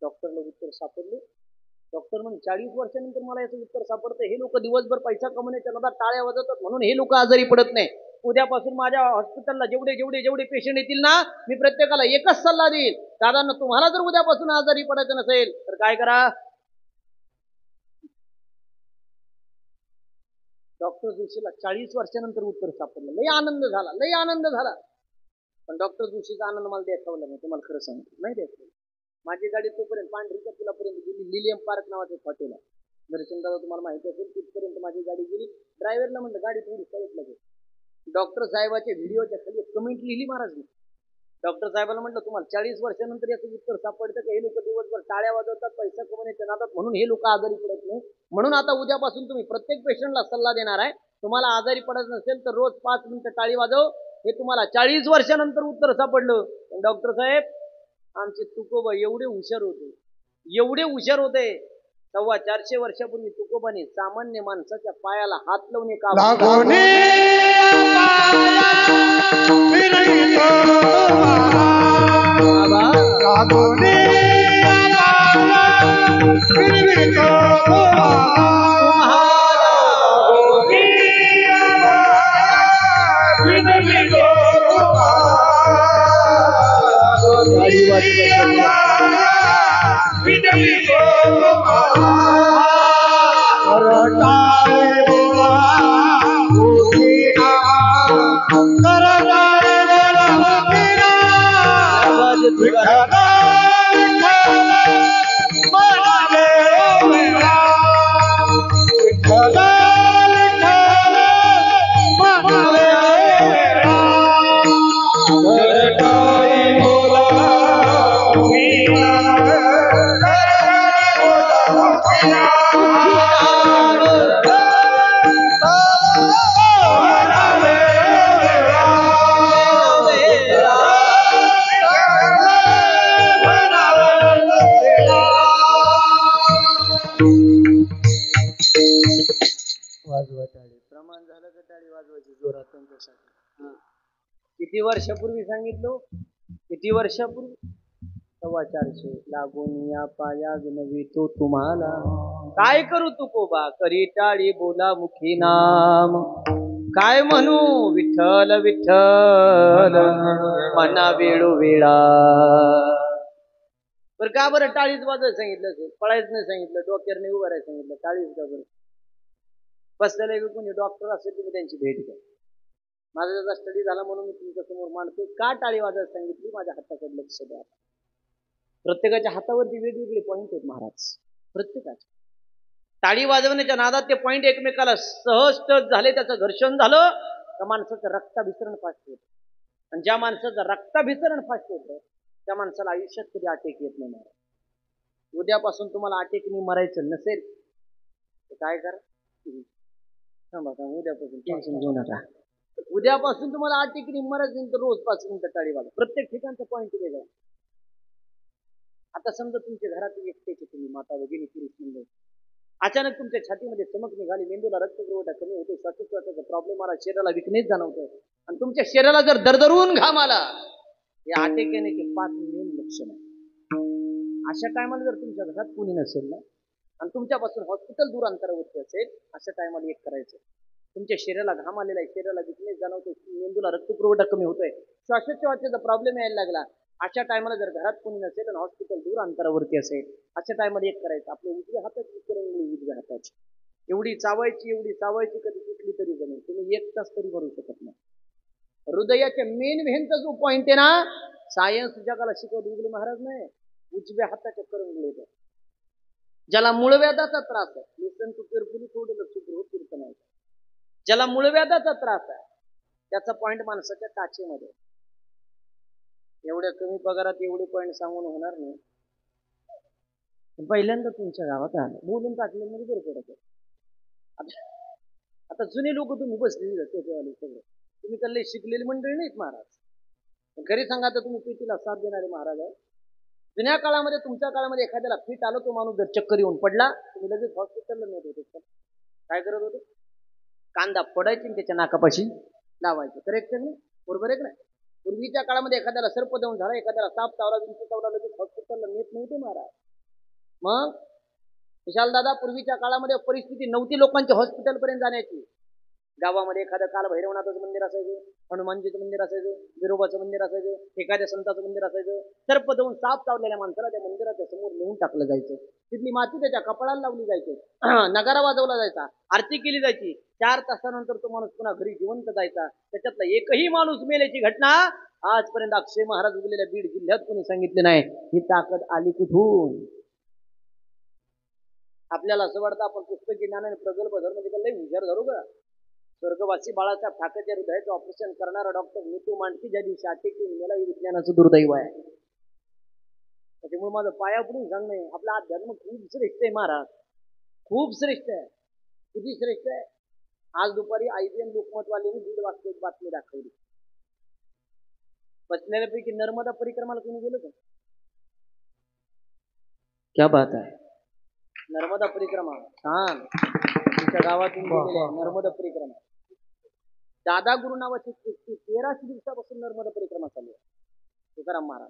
डॉक्टरला उत्तर सापडले. डॉक्टर म्हणजे 40 वर्षानंतर मला याचं उत्तर सापडतं. हे लोक दिवसभर पैसा कमवण्याच्या नादात टाळ्या वाजवतात म्हणून हे लोक आजारी पडत नाही. उद्यापासून माझ्या हॉस्पिटलला जेवढे पेशंट येतील ना, मी प्रत्येकाला एकच सल्ला देईल, दादांना तुम्हाला जर उद्यापासून आजारी पडायचं नसेल तर काय करा. डॉक्टर जोशीला 40 वर्षानंतर उत्तर सापडलं. लय आनंद झाला, लय आनंद झाला. पण डॉक्टर जोशीचा आनंद मला द्यायचा नाही, तुम्हाला खरं सांगतो, नाही द्यायचं. माझी गाडी तोपर्यंत पांढरीच्या पुलापर्यंत गेली. लिलियम पार्क नावाचं हॉटेल आहे, दर्शन दादा तुम्हाला माहिती असेल. तिथपर्यंत माझी गाडी गेली. ड्रायव्हरला म्हणलं गाडी थोडी साईडला घे. डॉक्टर साहेबाच्या व्हिडिओच्या खाली कमेंट लिहिली महाराज मी. डॉक्टर साहेबांना म्हटलं, तुम्हाला 40 वर्षानंतर याचं उत्तर सापडतं का हे लोक दिवसभर टाळ्या वाजवतात पैसा कमवण्याच्या नादात म्हणून हे लोक आजारी पडत नाही. म्हणून आता उद्यापासून तुम्ही प्रत्येक पेशंटला सल्ला देणार आहे, तुम्हाला आजारी पडत नसेल तर रोज 5 मिनिटं टाळी वाजव. हे तुम्हाला 40 वर्षानंतर उत्तर सापडलं. डॉक्टर साहेब, आमचे तुकोबा एवढे हुशार होते, एवढे हुशार होते. 450 वर्षापूर्वी तुकोबाने सामान्य माणसाच्या पायाला हात लावून प्रमाण झालं का टाळी वाजवायची जोरात त्यांच्यासाठी? किती वर्षापूर्वी सांगितलं? किती वर्षापूर्वी? 450 लागून या पाया विनवी तो तुम्हाला काय करू तुकोबा करी टाळी बोला मुखी नाम काय म्हणू विठ्ठल विठ्ठल मना वेळो वेळा. बरं का बरं टाळीच वाजवायला सांगितलं असेल? पळायच नाही सांगितलं, डोक्यावर नाही उभं राहायला सांगितलं, टाळीच का बरं? बसलेले कोणी डॉक्टर असेल तुम्ही त्यांची भेट घ्या. माझा त्याचा स्टडी झाला म्हणून मी तुमच्या समोर मांडतो. का टाळी वाजवायला सांगितली? माझ्या हाताकडे लक्ष द्या. प्रत्येकाच्या हातावरती वेगवेगळे पॉईंट आहेत महाराज. प्रत्येकाचे टाळी वाजवण्याच्या नादात ते पॉईंट एकमेकाला सहज टच झाले, त्याचं घर्षण झालं तर माणसाचं रक्ताभिसरण फास्ट होतं. आणि ज्या माणसाचं रक्ताभिसरण फास्ट होतं त्या माणसाला आयुष्यात कधी अटॅक येत नाही. उद्यापासून तुम्हाला अटॅकनी मरायचं नसेल तर काय करा? उद्यापासून टेन्शन घेऊ नका. उद्यापासून तुम्हाला अटॅकनी मरायचं तर रोज 5 मिनिटं टाळी वाजवा. प्रत्येक ठिकाणचा पॉईंट वेगळा. आता समजा तुमच्या घरात एकटेचे तुम्ही माता वगैरे पुरुष मंडळ, अचानक तुमच्या छातीमध्ये चमक निघाली, मेंदूला रक्तपुरवठा कमी होतो, श्वासोच्छवासाचा प्रॉब्लेम आला, शरीराला विकनेस जाणवतं आणि तुमच्या शरीराला जर दरदरून घाम आला, हे अटॅक येण्याचे 5 मेन लक्षण आहे. अशा टायमाला जर तुमच्या घरात कोणी नसेल ना आणि तुमच्यापासून हॉस्पिटल दूर अंतरावरती असेल, अशा टायमाला एक करायचं. तुमच्या शरीराला घाम आलेला आहे, शरीराला विकनेस जाणवतो, मेंदूला रक्तपुरवठा कमी होतोय, श्वासोच्छवासाचा प्रॉब्लेम यायला लागला, अशा टायमाला जर घरात कोणी नसेल आणि हॉस्पिटल दूर अंतरावरती असेल, अशा टायमाला एक करायचं. आपल्या उजव्या हाताची करंगळी उजव्या हाताची एवढी चावायची कधी कुठली तरी जमेल. तुम्ही 1 तास तरी भरू शकत नाही. हृदयाच्या मेन व्हेनचा जो पॉइंट आहे ना, सायन्स जगाला शिकवत उगले महाराज नाही, उजव्या हाताच्या करंगळीचा. ज्याला मूळव्याधाचा त्रास आहे, लिसन टू केअरफुली, थोडं लक्ष गृह कीर्तन आहे, ज्याला मूळव्याधाचा त्रास आहे त्याचा पॉइंट माणसाच्या टाचेमध्ये. एवढ्या कमी पगारात एवढे पॉईंट सांगून होणार नाही. पहिल्यांदा तुमच्या गावात आलं बोलून टाकलं म्हणजे बरं पडत. आता जुने लोक तुम्ही बसलेली त्याच्यावाले सगळे तुम्ही त्याला शिकलेली मंडळी नाहीत महाराज. खरी सांगा तर तुम्ही पेटीला साथ देणारे महाराज आहे. जुन्या काळामध्ये तुमच्या काळामध्ये एखाद्याला फिट आलं, तो माणूस जर चक्कर येऊन पडला, तुम्ही लगेच हॉस्पिटलला नेत होते. काय करत होते? कांदा फोडायची त्याच्या नाकापाशी लावायचं. करेक्ट नाही? बरोबर आहे का नाही? पूर्वीच्या काळामध्ये एखाद्याला सर्पदंश झाला, एखाद्याला साप चावला, विंचू चावला, लगेच हॉस्पिटलला नेत नव्हते महाराज. मग विशाल दादा, पूर्वीच्या काळामध्ये परिस्थिती नव्हती लोकांच्या हॉस्पिटल पर्यंत जाण्याची. गावामध्ये एखादं काल भैरवनाथाचं मंदिर असायचं, हनुमानजीचं मंदिर असायचं, विरोबाचं मंदिर असायचं, एखाद्या संताचं मंदिर असायचं. सर्पदंश साप चावलेल्या माणसाला त्या मंदिराच्या समोर नेऊन टाकलं जायचं. तिथली माती त्याच्या कपाळाला लावली जायची, नगारा वाजवला जायचा, आरती केली जायची. 4 तासानंतर तो माणूस पुन्हा घरी जिवंत जायचा. त्याच्यातला एकही माणूस मेल्याची घटना आजपर्यंत अक्षय महाराज उगलेल्या बीड जिल्ह्यात कोणी सांगितले नाही. ही ताकद आली कुठून? आपल्याला असं वाटतं आपण पुस्तकी ज्ञानाने प्रगल्भ धर्म लई हुशार धरू का? स्वर्गवासी बाळासाहेब ठाकरेच्या हृदयाचं ऑपरेशन करणारा डॉक्टर नीतू मांडकी ज्या दिवशी अटॅक येऊन मला हे विज्ञानाचं दुर्दैव आहे. त्याच्यामुळे माझं पाया पडून सांगणे, आपला अध्यात्म खूप श्रेष्ठ आहे महाराज, खूप श्रेष्ठ आहे. किती श्रेष्ठ आहे? आज दुपारी IBN लोकमतवाल्यांनी 1:30 वाजता एक बातमी दाखवली. बसलेल्यापैकी नर्मदा परिक्रमाला कोणी गेलं का? क्या बात आहे. नर्मदा परिक्रमा छान तुमच्या गावातून नर्मदा परिक्रमा. दादा गुरु नावाची 1300 दिवसापासून नर्मदा परिक्रमा चालू आहे. तुकाराम महाराज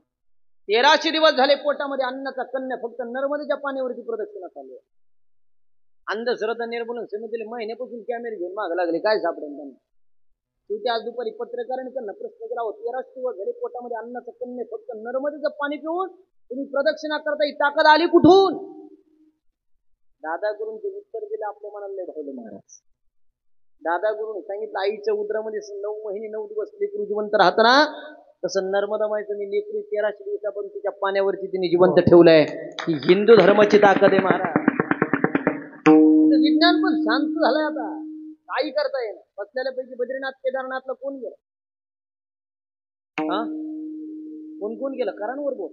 1300 दिवस झाले पोटामध्ये अन्नाचा कन्या फक्त नर्मदेच्या पाण्यावरती प्रदक्षिणा चालू आहे. अंधश्रद्धा निर्मूलन समितीला महिन्यापासून कॅमेरे घेऊन माग लागले, काय सापडेल त्यांना? शेवटी आज दुपारी पत्रकारांनी त्यांना प्रश्न केला होता, 13 दिवस झाले पोटामध्ये अन्नाचं कन्ने, फक्त नर्मदेचं पाणी पिऊन तुम्ही प्रदक्षिणा करता, ही ताकद आली कुठून? दादा गुरुं जे उत्तर दिलं आपल्या मनाला लय भावलं महाराज. दादा गुरुंनी सांगितलं, आईच्या उदरामध्ये 9 महिने 9 दिवस लेकरू जिवंत राहतं ना, तसं नर्मदा माईचं मी लेकरू 1300 दिवसापर्यंत तिच्या पाण्यावरती तिने जिवंत ठेवलंय. ही हिंदू धर्माची ताकद आहे महाराज. विज्ञान पण शांत झालंय आता, काही करता येईल. बसलेल्यापैकी बद्रीनाथ केदारनाथला कोण गेलं? हा, कोण कोण गेलं? करांवर बोल.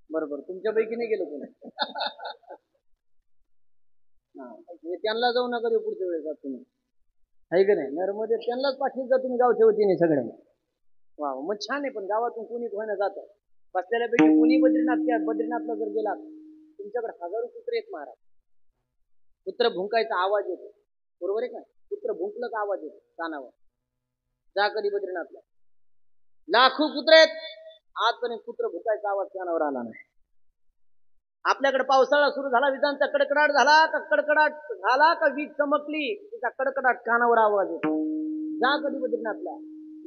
बरोबर, तुमच्यापैकी नाही गेलं कोणी. त्यांना जाऊ नका देऊ पुढच्या वेळेस तुम्ही, आहे का नाही? नर्मदे त्यांनाच पाठवून जा तुम्ही गावच्या वतीने सगळे. वा, मग छान आहे. पण गावातून कोणी कोणा जातं, बसलेल्यापैकी कोणी बद्रीनाथला जर गेला, तुमच्याकडे हजारो कुत्रे आहेत महाराज. कुत्र भुंकायचा आवाज येतो, बरोबर आहे का? कुत्र भुंकलं का आवाज येतो कानावर. जा कधी बद्रीनाथला, लाखो कुत्रे आहेत, आजपर्यंत कुत्र भुंकायचा आवाज कानावर आला नाही. आपल्याकडे पावसाळा सुरू झाला, विजांचा कडकडाट झाला का, कडकडाट झाला का वीज चमकली, तिचा कडकडाट कानावर आवाज येतो. जा कधी बद्रीनाथला,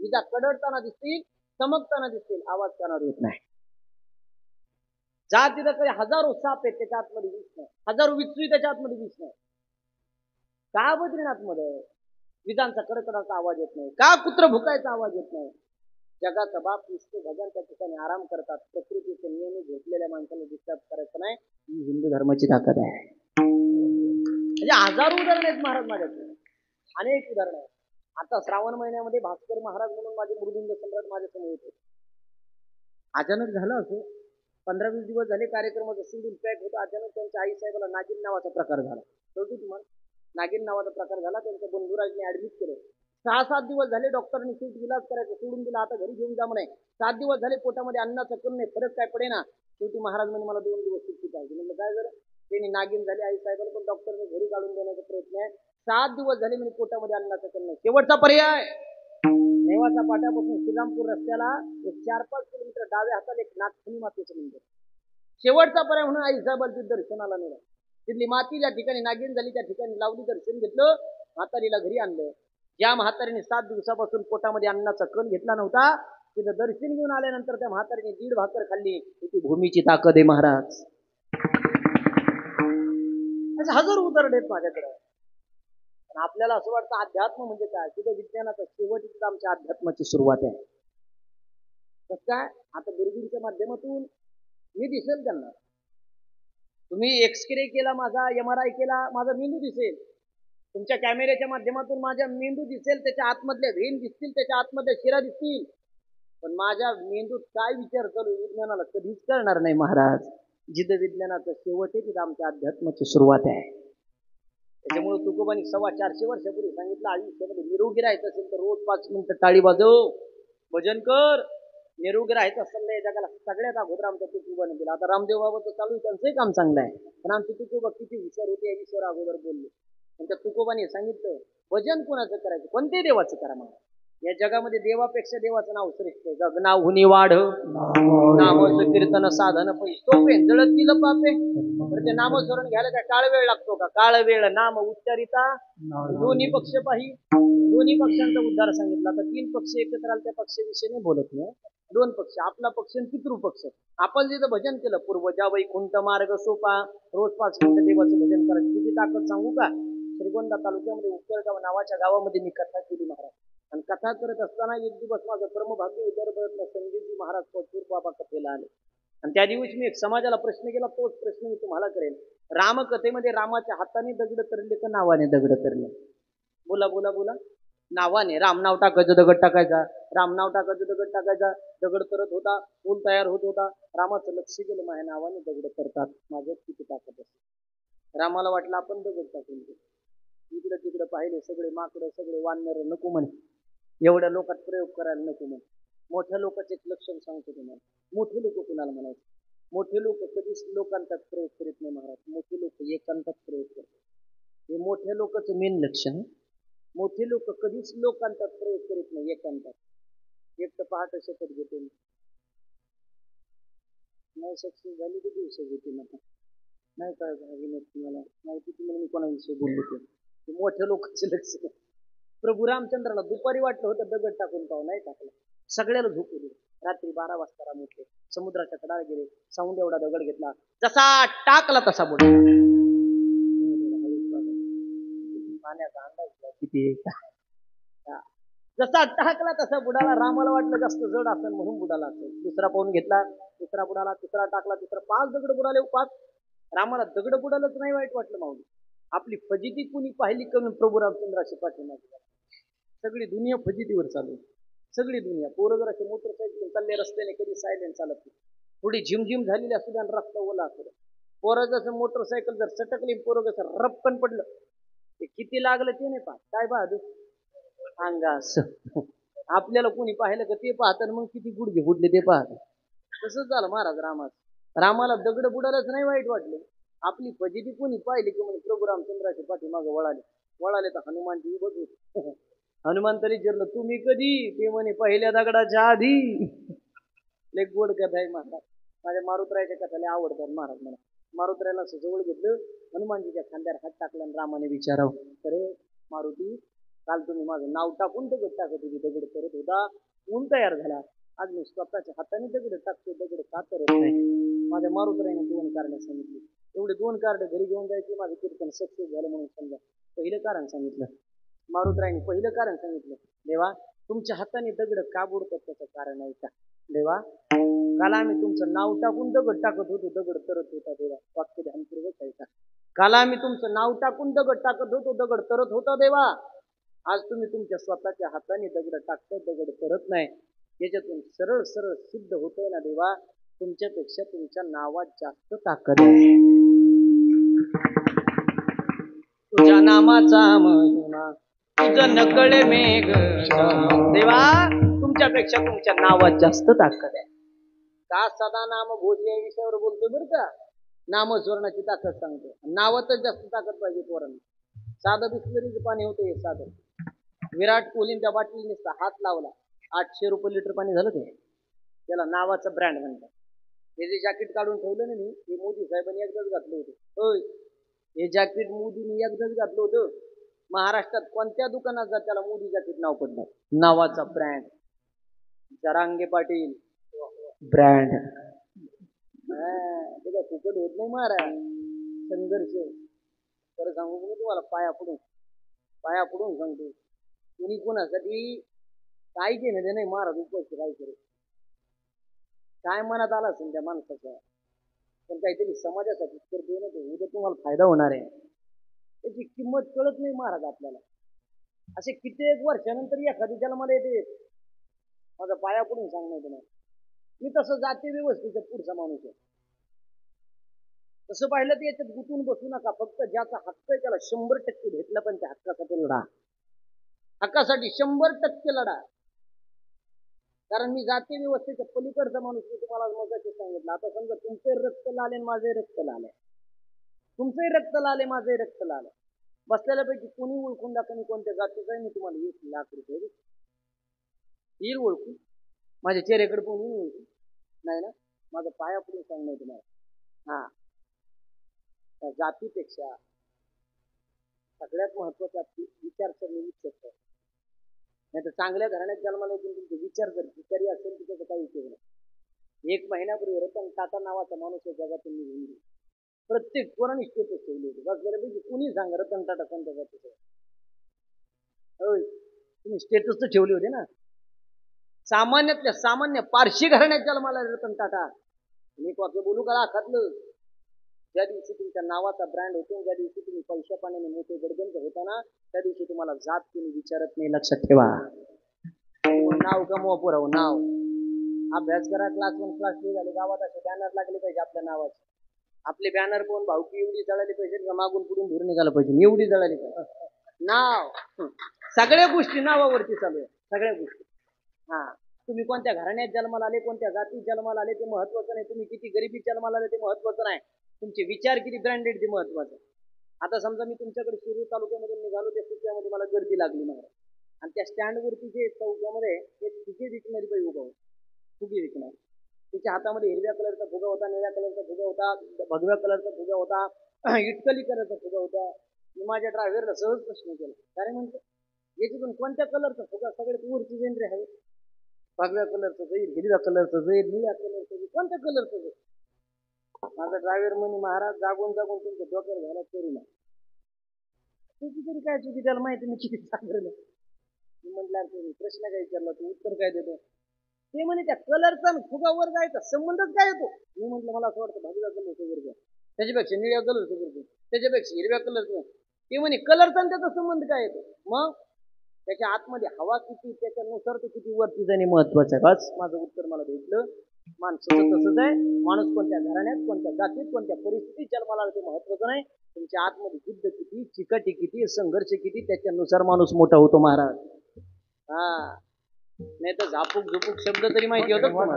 विजा कडडताना दिसतील, चमकताना दिसतील, आवाज कानावर येत नाही. जा तिथं काही हजारो साप आहेत, त्याच्या आतमध्ये वीज नाही, हजारो विचू त्याच्या आतमध्ये वीज नाही. का बद्रीनाथ मध्ये विजांचा कडकडाचा आवाज येत नाही? का कुत्र भुकायचा आवाज येत नाही? जगाचा बाप विष्णू भगवान त्या ठिकाणी आराम करतात. प्रकृतीचे नियम घेतलेल्या माणसाला डिस्टर्ब करायचं नाही, ही हिंदू धर्माची ताकद आहे. म्हणजे हजारो उदाहरण आहेत महाराज माझ्याकडे, अनेक उदाहरण आहेत. आता श्रावण महिन्यामध्ये भास्कर महाराज म्हणून माझे मृदुंग सम्राट माझ्या समोर होते. अचानक झालं असं, 15-20 दिवस झाले कार्यक्रमाचं सिंगल पॅक होता. अचानक त्यांच्या आई साहेबाला नागिन नावाचा प्रकार झाला. कळतो तुम्हाला? नागिन नावाचा प्रकार झाला. त्यांच्या बंधुराजने ऍडमिट केलं. 6-7 दिवस झाले डॉक्टरांनी शेवटी इलाज करायचं सोडून दिला. आता घरी घेऊन जा म्हणे. 7 दिवस झाले पोटामध्ये अन्नाचं कण नाही, फरक काय पडे ना. शेवटी महाराज म्हणे मला 2 दिवस सुट्टी पाहिजे. म्हणजे काय झालं, त्यांनी नागिन झाली आई साहेबांना, पण डॉक्टरने घरी काढून देण्याचा प्रयत्न आहे. 7 दिवस झाले म्हणजे पोटामध्ये अन्नाचं कण नाही. शेवटचा पर्याय, नेवासा पाट्यापासून श्रीरामपूर रस्त्याला एक 4-5 किलोमीटर डाव्या हाताला एक नागफणी मातेचं मंदिर. शेवटचा पर्याय म्हणून आई साहेबांना दर्शनाला नेलं. तिथली माती ज्या ठिकाणी नागिन झाली त्या ठिकाणी लावली, दर्शन घेतलं, म्हातारीला घरी आणलं. ज्या म्हातारीने 7 दिवसापासून पोटामध्ये अन्नाचा कण घेतला नव्हता, तिथं दर्शन घेऊन आल्यानंतर त्या म्हातारीने 1.5 भाकर खाल्ली. ती भूमीची ताकद आहे महाराज. असे हजारो उदाहरण आहेत माझ्याकडे. पण आपल्याला असं वाटतं अध्यात्म म्हणजे काय? तिथं विज्ञानाचा शेवट, आमच्या अध्यात्माची सुरुवात आहे. तर काय, आता दुर्बीणच्या माध्यमातून मी दिसेल त्यांना. तुम्ही एक्सरे केला माझा, MRI केला, माझा मेंदू दिसेल. तुमच्या कॅमेऱ्याच्या माध्यमातून माझ्या मेंदू दिसेल, त्याच्या आतमधल्या व्हेन दिसतील, त्याच्या आतमधल्या शिरा दिसतील. पण माझ्या मेंदूत काय विचार चालू विज्ञानाला कधीच कळणार नाही महाराज. जिथं विज्ञानाचं शेवट आहे तिथं आमच्या अध्यात्माची सुरुवात आहे. त्याच्यामुळे तुकोबांनी 450 वर्षापूर्वी सांगितलं, आयुष्यामध्ये निरोगी राहायचं असेल तर रोज 5 मिनिटं टाळी वाजव, भजन कर. निरोगी राहायचं असेल या जगाला सगळ्यात अगोदर आमच्या तुकोबाने दिला. आता रामदेव बाबा तर चालू आहे, त्यांचंही काम चांगलं आहे, पण आमचे तुकोबा किती हुशार होते या विषयावर अगोदर बोलले. पण त्या तुकोबाने सांगितलं, भजन कोणाचं करायचं, कोणत्याही देवाचं करा मला. या जगामध्ये देवापेक्षा देवाचं नाव श्रेष्ठ आहे. गगना हुनी वाढ नामच कीर्तन साधन सोपे, जळत तिला पापे. तर ते नामस्मरण घ्यायला काय काळ वेळ लागतो का? काळ वेळ नाम उच्चारिता दोन्ही पक्ष पाही. दोन्ही पक्षांचा उद्धार सांगितला. तर 3 पक्ष एकत्र आले, त्या पक्षाविषयी नाही बोलत नाही. 2 पक्ष, आपला पक्ष आणि पितृपक्ष. आपण जिथं भजन केलं, पूर्वजा वैकुंठ मार्ग सोपा, रोज 5 मिनिटं देवाचं भजन करायचं. किती ताकद सांगू का? श्रीगोंदा तालुक्यामध्ये उपरगाव नावाच्या गावामध्ये मी कथा केली महाराज. आणि कथा करत असताना एक दिवस माझं परमभाग्य विदर्भातलं संजयजी महाराज पचूर बाबा कथेला आले. आणि त्या दिवशी मी एक समाजाला प्रश्न केला, तोच प्रश्न मी तुम्हाला करेल. रामकथेमध्ये रामाच्या हाताने दगड तरले का नावाने दगड तरले? बोला बोला बोला. नावाने. राम नाव टाकायचं, दगड टाकायचा. राम नाव टाकायचं, दगड टाकायचा. दगड तरत होता, पूल तयार होत होता. रामाचं लक्ष गेलं, माझ्या नावाने दगड करतात, माझ्यात किती ताकद असते. रामाला वाटलं आपण दगड टाकून देऊ. इकडं तिकडं पाहिले, सगळे माकडं, सगळे वानर, नको म्हणे एवढ्या लोकात प्रयोग करायला, नको म्हणे. मोठ्या लोकांचं एक लक्षण सांगतो तुम्हाला. मोठे लोक कुणाला म्हणायचे? मोठे लोक कधीच लोकांतात प्रयोग करीत नाही महाराज. मोठे लोक एकांतात प्रयोग करतात. हे मोठ्या लोकांचं मेन लक्षण. मोठे लोक कधीच लोकांतात प्रयोग करीत नाही, एकांतात. एक तर पहाटे शपथ घेते, नाही सक्सेस झाली किती दिवस घेते ना, नाही काय तुम्हाला माहिती, तुम्हाला मी कोणाविषयी बोललो ते मोठ्या लोकांचे लक्षण. प्रभू रामचंद्राला दुपारी वाटलं होतं दगड टाकून पाहू, नाही टाकलं. सगळ्याला झोपू दिलं. रात्री 12 वाजता राम उठले, समुद्राच्या कडाला गेले, साऊंड एवढा दगड घेतला, जसा टाकला तसा बुडला. पाण्याचा अंदाज किती जसा टाकला तसा बुडाला. रामाला वाटलं जास्त जड असेल म्हणून बुडाला असेल. दुसरा पाहून घेतला, दुसरा बुडाला, तिसरा टाकला, तिसरा, 5 दगड बुडाले. 5. रामाला दगड बुडालच नाही वाईट वाटलं माऊली. आपली फजिती कुणी पाहिली कमी प्रभू रामचंद्राची पाठीमागे. सगळी दुनिया फजितीवर चालू, सगळी दुनिया. पोरं जर असे मोटरसायकल चालले रस्त्याने, कधी सायलेंट चालत नाही. थोडी झिमझिम झालेली असू द्या, रस्ता ओला असू द्या, पोरं जसं मोटरसायकल जर सटकली, पोरं कसं रपकन पडलं, ते किती लागलं ते नाही पाहत. काय बहादूर अंगास. आपल्याला कोणी पाहिलं का ते पाहत, मग किती गुडघे फुटले ते पाहत. तसंच झालं महाराज रामात. रामाला दगड बुडायलाच नाही वाईट वाटलं. आपली फजिती कोणी पाहिली की म्हणजे प्रभू रामचंद्राच्या पाठीमागे वळाले तर हनुमानजी उभं होते. हनुमान तरी विचारलं, तुम्ही कधी? ते म्हणे, पहिल्या दगडाच्या आधी. लय गोड कथा आहे महाराज. माझ्या मारुतरायाच्या कथाला आवडतात महाराज. मला मारुतरायाला जवळ घेतलं, हनुमानजीच्या खांद्यावर हात टाकला आणि रामाने विचारावं, अरे मारुती, काल तुम्ही माझं नाव टाकून दगड टाकत होती, दगड करत होता, ऊन तयार झाला. आज मी स्वतःच्या हाताने दगड टाकतो, दगड का करत नाही? माझ्या मारुतरायाने 2 कारण सांगितली. एवढे 2 कारण घरी घेऊन जायचे, माझं कीर्तन सक्सेस झालं म्हणून समजा. पहिलं कारण सांगितलं मारुतरायाने, पहिलं कारण सांगितलं, देवा तुमच्या हाताने दगड का बुडतात त्याचं कारण आहे का? देवा काल आम्ही तुमचं नाव टाकून दगड टाकत होतो, दगड तरत होता. देवा वाक्य ध्यानपूर्वक ऐका. काल आम्ही तुमचं नाव टाकून दगड टाकत होतो, दगड तरत होता. देवा आज तुम्ही तुमच्या स्वतःच्या हाताने दगड टाकताय, दगड करत नाही. याच्यातून सरळ सरळ सिद्ध होतंय ना देवा, तुमच्यापेक्षा तुमच्या नावात जास्त ताकद आहे. तुझ्या नामाचा महिमा तुझं नकळे मेघ. देवा तुमच्यापेक्षा तुमच्या नावात जास्त ताकद आहे. का सदा नाम घोष या विषयावर बोलतोय बरं का. नामस्मरणाची ताकद सांगतो. नावातच जास्त ताकद पाहिजे पोरांना. साधं बिस्लरीचं पाणी होतं हे साधं. विराट कोहलीने त्या बाटलीने हात लावला, 800 रुपये लिटर पाणी झालं ते. त्याला नावाचा ब्रँड म्हणतात. हे जे जॅकेट काढून ठेवलं ना मी, हे मोदी साहेबांनी एकदाच घातलं होतं. होय, हे जॅकेट मोदींनी एकदाच घातलं होतं. महाराष्ट्रात कोणत्या दुकानात जा, त्याला मोदी जॅकेट नाव पडलं. नावाचा ब्रँड. जरांगे पाटील ब्रँड. ते काय फुकट होत नाही महाराज. संघर्ष. तर सांगू मी तुम्हाला, पाया पडून सांगतो, कुणी कोणासाठी काय केलं नाही महाराज. उपस्थित काय करे, काय मनात आला असेल त्या माणसाच्या, पण काहीतरी समाजासाठी करतोय ना, ते उद्या तुम्हाला फायदा होणार आहे. त्याची किंमत कळत नाही महाराज आपल्याला. असे कित्येक वर्षानंतर एखादी जन्माला येते. माझा पाया पडून सांगणार तुम्हाला, मी तसं जाते व्यवस्थित पुढचा माणूस आहे. तसं पाहिलं तर याच्यात गुंतून बसू नका. फक्त ज्याचा हक्क आहे त्याला 100% भेटला, पण त्या हक्कासाठी लढा. हक्कासाठी 100% लढा. कारण मी जाते व्यवस्थेच्या पलीकडचा माणूस. मी तुम्हाला मगाशी सांगितलं. आता समजा तुमचे रक्त लाले, माझे रक्त लाले, तुमचंही रक्त लाले, माझे रक्त लाले, बसलेल्यापैकी कोणी ओळखून दाखवा कोणत्या जातीचा आहे. मी तुम्हाला 1 लाख रुपये येईल ओळखून. माझ्या चेहऱ्याकडे कोणी ओळखून नाही ना. माझं पाया पडून सांगणं तुम्हाला. हा, त्या जातीपेक्षा सगळ्यात महत्वाचा विचारसरणी विचार. नाही तर चांगल्या घराण्यात जन्माला येतील, तुमचे विचार जर विचारी असेल तर त्याचा काही उपयोग नाही. 1 महिन्यापूर्वी रतन टाटा नावाचा माणूस जगातून निघून गेला. प्रत्येक कोणाने स्टेटस ठेवले होते. बस बऱ्यापैकी कुणी सांगा रतन टाटा कोणत्या जातीचं. होय, तुम्ही स्टेटस तर ठेवले होते ना. सामान्यातल्या सामान्य पारशी घराण्यात जन्माला रतन टाटा. मी वाक्य बोलू का आखातलं. ज्या दिवशी तुमच्या नावाचा ब्रँड होतो, ज्या दिवशी तुम्ही पैशा पाण्याने मोठे गडगंज होता ना, त्या दिवशी तुम्हाला जात कोणी विचारत नाही. लक्षात ठेवा. नाव कमवा पुरावं. नाव अभ्यास करा. क्लास 1 क्लास 2 झाले. गावात असे बॅनर लागले पाहिजे आपल्या नावाचे. आपले बॅनर पाहून भाऊकी एवढी जळाली पाहिजे का मागून पुढून धुरून निघालं पाहिजे, एवढी जळाली पाहिजे. नाव. सगळ्या गोष्टी नावावरती चालू आहे. सगळ्या गोष्टी. हा, तुम्ही कोणत्या घराण्यात जन्माला आले, कोणत्या जातीत जन्माला आले ते महत्वाचं नाही. तुम्ही किती गरिबी जन्माला आले ते महत्वाचं नाही. तुमचे विचार किती ब्रँडेड ते महत्वाचं. आता समजा मी तुमच्याकडे शिरूर तालुक्यामधून निघालो, त्या सुट्ट्यामध्ये मला गर्दी लागली महाराज. आणि त्या स्टँडवरती जे चौकामध्ये एक फुगे विकणारी बाई उभा होती. फुगे विकणार. तिच्या हातामध्ये हिरव्या कलरचा फुगा होता, निळ्या कलरचा फुगा होता, भगव्या कलरचा फुगा होता, इटकली कलरचा फुगा होता. मी माझ्या ड्रायव्हरला सहज प्रश्न केला, काय म्हणतो, याच्यातून कोणत्या कलरचा फुगा सगळ्यात वरची जनरे आहे? भगव्या कलरचं जाईल, हिरव्या कलरचं जाईल, निळ्या कलरचं जाईल, कोणत्या कलरचं जाईल? माझा ड्रायव्हर म्हणे महाराज जागून जागून तुमच्या डोक्यावर घाला तरी ना तुझी तरी काय चुकी, त्याला माहिती मी किती सांगलं. मी म्हटलं प्रश्न काय विचारला तू उत्तर काय देतो? ते म्हणे त्या कलरचा फुगावर जायचा संबंधच काय येतो? मी म्हटलं मला असं वाटतं भगव्या कलरचं वर घ्या, त्याच्यापेक्षा निळ्या कलरचं वर घ्या, त्याच्यापेक्षा हिरव्या कलरचं. ते म्हणे कलरचा त्याचा संबंध काय येतो? मग त्याच्या आतमध्ये हवा किती त्याच्यानुसार तो किती वरती जाणे महत्वाचं आहे. बस माझं उत्तर मला भेटलं. माणसाचं तसंच आहे. माणूस कोणत्या घराण्यात, कोणत्या जातीत, कोणत्या परिस्थितीत जन्माला ते महत्वाचं नाही. तुमच्या आतमध्ये युद्ध किती, चिकाटी किती, संघर्ष किती, त्याच्यानुसार माणूस मोठा होतो महाराज. हा नाही तर झापूक झुपूक शब्द तरी माहिती होतं तुम्हाला?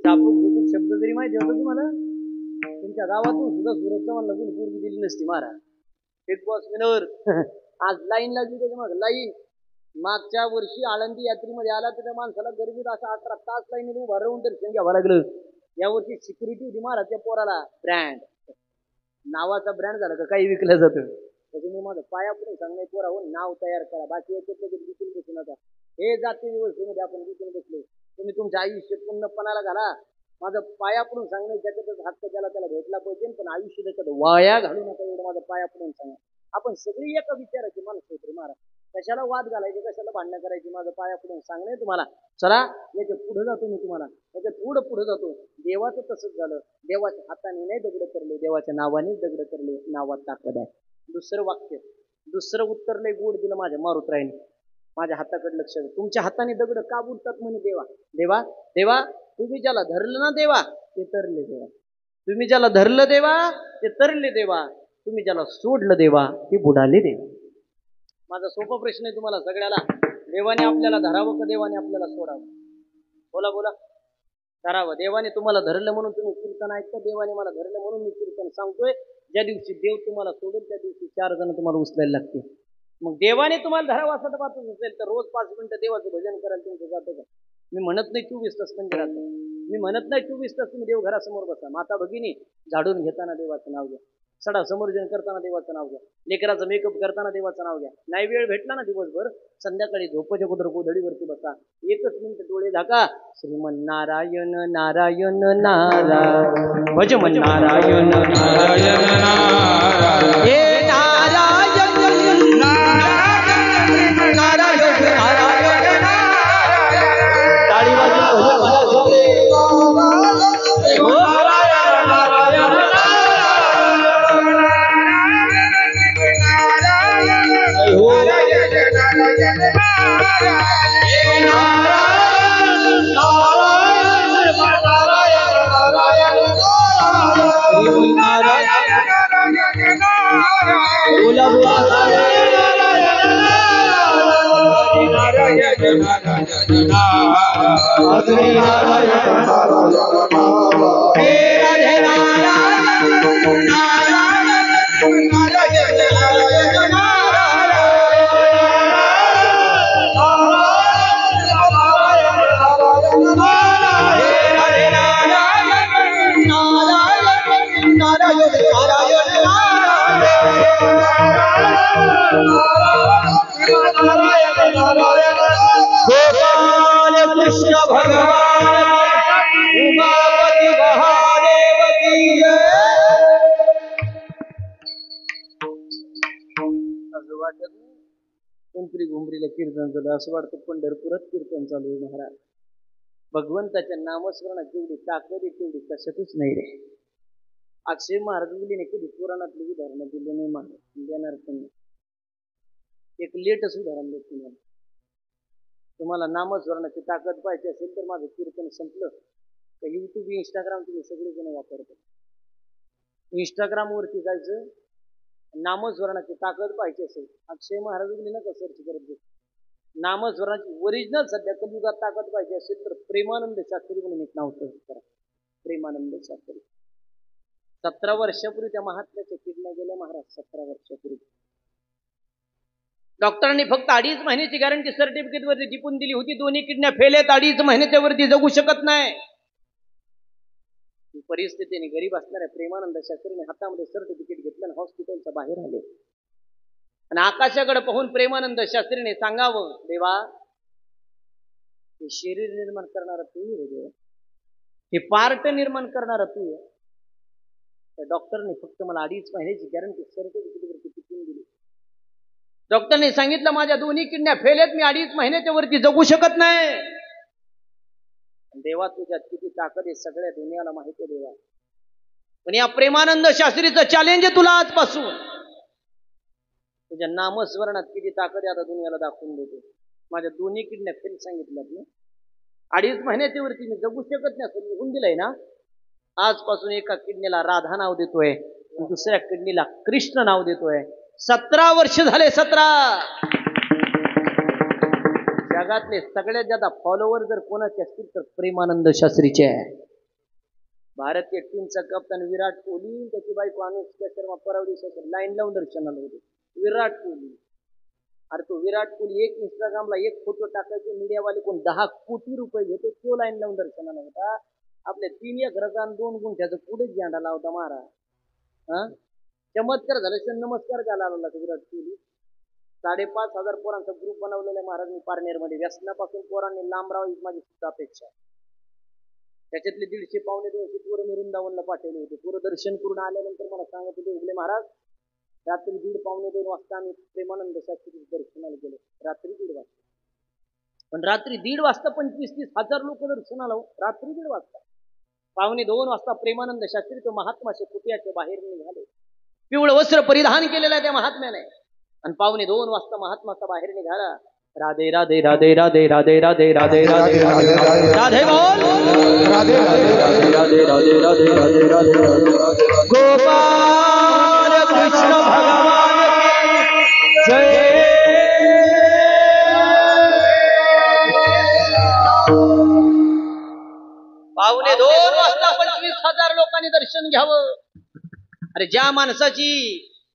झापूक झुपूक शब्द तरी माहिती होतं तुम्हाला? तुमच्या गावातून सुद्धा सुरत चव्हाणला कोणी पोरगी दिली नसती महाराज. बिग बॉस विनर आज लाईन लागली त्याच्या मग लाईन. मागच्या वर्षी आळंदी यात्रेमध्ये आला तर त्या माणसाला गर्दीत असं 18 तास लाईन उभा राहून दर्शन घ्यावं लागलं. यावर्षी सिक्युरिटी होती महाराज त्या पोराला. ब्रँड नावाचा ब्रँड झाला का काही विकलं जातं. त्याच्यामुळे माझं पायापुढे सांगणे पोराहून नाव तयार करा. बाकी याच्यात विकून बसू नका. हे जाती व्यवस्थेमध्ये आपण विकून बसलो. तुम्ही तुमचं आयुष्य पूर्णपणाला घाला. माझं पायापुढून सांगणे ज्याच्यातच हक्क ज्याला त्याला भेटला पाहिजे, पण आयुष्य त्याच्यात वाया घालू नका एवढं माझं पायापुढून सांगा. आपण सगळी एका विचाराची माणसं होते महाराज. कशाला वाद घालायचे, कशाला भांडणं करायची? माझं पायापुढून सांगणे तुम्हाला. चला याच्या पुढे जातो मी तुम्हाला, याच्या पुढे जातो. देवाचं तसंच झालं. देवाच्या हाताने नाही दगड करले, देवाच्या नावानेच दगड करले. नावात ताकद आहे. दुसरं वाक्य, दुसरं उत्तर लय गोड दिलं माझ्या मारुतरायने. माझ्या हाताकडे लक्ष द्या. तुमच्या हाताने दगड का बुडतात म्हणे देवा? देवा देवा तुम्ही ज्याला धरलं ना देवा ते तरले देवा. तुम्ही ज्याला धरलं देवा ते तरले देवा. तुम्ही ज्याला सोडलं देवा ते बुडाले देवा. माझा सोपा प्रश्न आहे तुम्हाला सगळ्याला. देवाने आपल्याला धरावं का देवाने आपल्याला सोडावं? बोला बोला. धरावं. देवाने तुम्हाला धरलं म्हणून तुम्ही कीर्तन ऐकता, देवाने मला धरलं म्हणून मी कीर्तन सांगतोय. ज्या दिवशी देव तुम्हाला सोडेल त्या दिवशी 4 जण तुम्हाला उचलायला लागतील. मग देवाने तुम्हाला धरावं असं वाटत असेल तर रोज 5 मिनिटं देवाचं भजन करायला तुमचं जातं का? मी म्हणत नाही 24 तास मंदिरात, मी म्हणत नाही 24 तास तुम्ही देवघरासमोर बसा. माता भगिनी झाडून घेताना देवाचं नाव घ्या, सडा समोर्जन करताना देवाचं नाव घ्या, लेकराचं मेकअप करताना देवाचं नाव घ्या. नाही वेळ भेटला ना दिवसभर, संध्याकाळी झोपच्या कुठं गोधडीवरती बसा, 1 मिनिट डोळे झाका. श्रीमन नारायण नारायण नारायण भजमन नारायण नारायण नारायण हे नारायण नारायण नारायण नारायण टाळी वाजून गोपाल कृष्ण भगवान उमापति महादेव की जय. असं वाटत पिंपरी घुमरीला कीर्तन चालू, असं वाटतं पंढरपुरात कीर्तन चालू आहे महाराज. भगवंताच्या नामस्मरणात जेवढी ताकद आहे तेवढी कशातच नाही रे. अक्षय महाराज दिली नाही, कधी पुराणातली उदाहरणं दिले नाही महाराज, देणार पण नाही. एक लेटच उदाहरण देत तुम्हाला. तुम्हाला नामस्मरणाची ताकद पाहिजे असेल तर माझं कीर्तन संपलं तर युट्यूब इंस्टाग्राम तुम्ही सगळेजण वापरतात. इंस्टाग्रामवरती जायचं, नामस्मरणाची ताकद पाहिजे असेल अक्षय महाराज दिली नका सर्च करत बस. नामस्मरणाची ओरिजिनल सध्या कलियुगात ताकद पाहिजे असेल तर प्रेमानंद शास्त्री म्हणून एक नाव सर्च करा. प्रेमानंद शास्त्री. 17 वर्षापूर्वी त्या महात्म्याच्या किडण्या गेल्या महाराज. 17 वर्षापूर्वी डॉक्टरांनी फक्त 2.5 महिन्याची गॅरंटी सर्टिफिकेट वरती टिपून दिली होती. 2 किडन्या फेल आहेत, 2.5 महिन्याच्या वरती जगू शकत नाही. परिस्थितीने गरीब असणाऱ्या प्रेमानंद शास्त्रीने हातामध्ये सर्टिफिकेट घेतलं आणि हॉस्पिटलच्या बाहेर आले. आणि आकाशाकडे पाहून प्रेमानंद शास्त्रीने सांगावं, देवा हे शरीर निर्माण करणारा तू रे देव, हे पार्ट निर्माण करणारा तू आहे. त्या डॉक्टरने फक्त मला 2.5 महिन्याची गॅरंटी सर्टिफिकेट वरती टिपून दिली. डॉक्टरने सांगितलं माझ्या दोन्ही किडन्या फेल आहेत, मी 2.5 महिन्याच्या वरती जगू शकत नाही. देवा तुझ्यात किती ताकद आहे सगळ्या दुनियाला माहिती आहे देवा. पण या प्रेमानंद शास्त्रीचं चॅलेंज आहे तुला आजपासून. तुझ्या नामस्मरणात किती ताकद आहे आता दुनियाला दाखवून देतो. माझ्या दोन्ही किडन्या फेल सांगितल्यात ना, 2.5 महिन्याच्या वरती मी जगू शकत नाही असं लिहून दिलंय ना. आजपासून एका किडनीला राधा नाव देतोय, दुसऱ्या किडनीला कृष्ण नाव देतोय. 17 वर्ष झाले. 17. जगातले सगळ्यात जास्त फॉलोवर जर कोणाचे असतील तर प्रेमानंद शास्त्रीचे आहे. भारतीय टीमचा कप्तान विराट कोहली, त्याची बायको अनुष्का शर्मा परवा दिवशी लाईन लावून दर्शनाला होते. विराट कोहली, अरे तो विराट कोहली एक इंस्टाग्रामला एक फोटो टाकायचे, मीडियावाले कोण 10 कोटी रुपये घेते, तो लाईन लावून दर्शनाला होता. आपल्या 3 एकराचा आणि 2 गुंठ्याचा पुढेच झेंडा लावता महाराज. चमत्कार झाल्याशिवाय नमस्कार घालायला लागला विराट कोहली. 5,500 पोरांचा ग्रुप बनवलेला आहे महाराज मी पारनेरमध्ये. व्यसनापासून पोरांनी लांब राहावं ही माझी सुद्धा अपेक्षा. त्याच्यातले 150 पावणे 200 पोरं मी वृंदावनला पाठवले होते. पोरं दर्शन करून आल्यानंतर मला सांगत होते, उगले महाराज रात्री 1:30 पावणे 2 वाजता आम्ही प्रेमानंद शास्त्री दर्शनाला गेलो. रात्री 1:30 वाजता. पण रात्री 1:30 वाजता 25-30 हजार लोक दर्शनाला. रात्री 1:30 वाजता. पावणे 2 वाजता प्रेमानंद शास्त्री तो महात्माच्या कुटियाच्या बाहेर निघाले. पिवळं वस्त्र परिधान केलेलं आहे त्या महात्म्याने. आणि पावणे 2 वाजता महात्माचा बाहेर निघाला. राधे राधे राधे राधे राधे राधे राधे राधे राधे बोल राधे राधे राधे राधे राधे राधे राधे गोपाल कृष्ण भगवान की जय. पावणे 2 वाजता 25,000 लोकांनी दर्शन घ्यावं. अरे ज्या माणसाची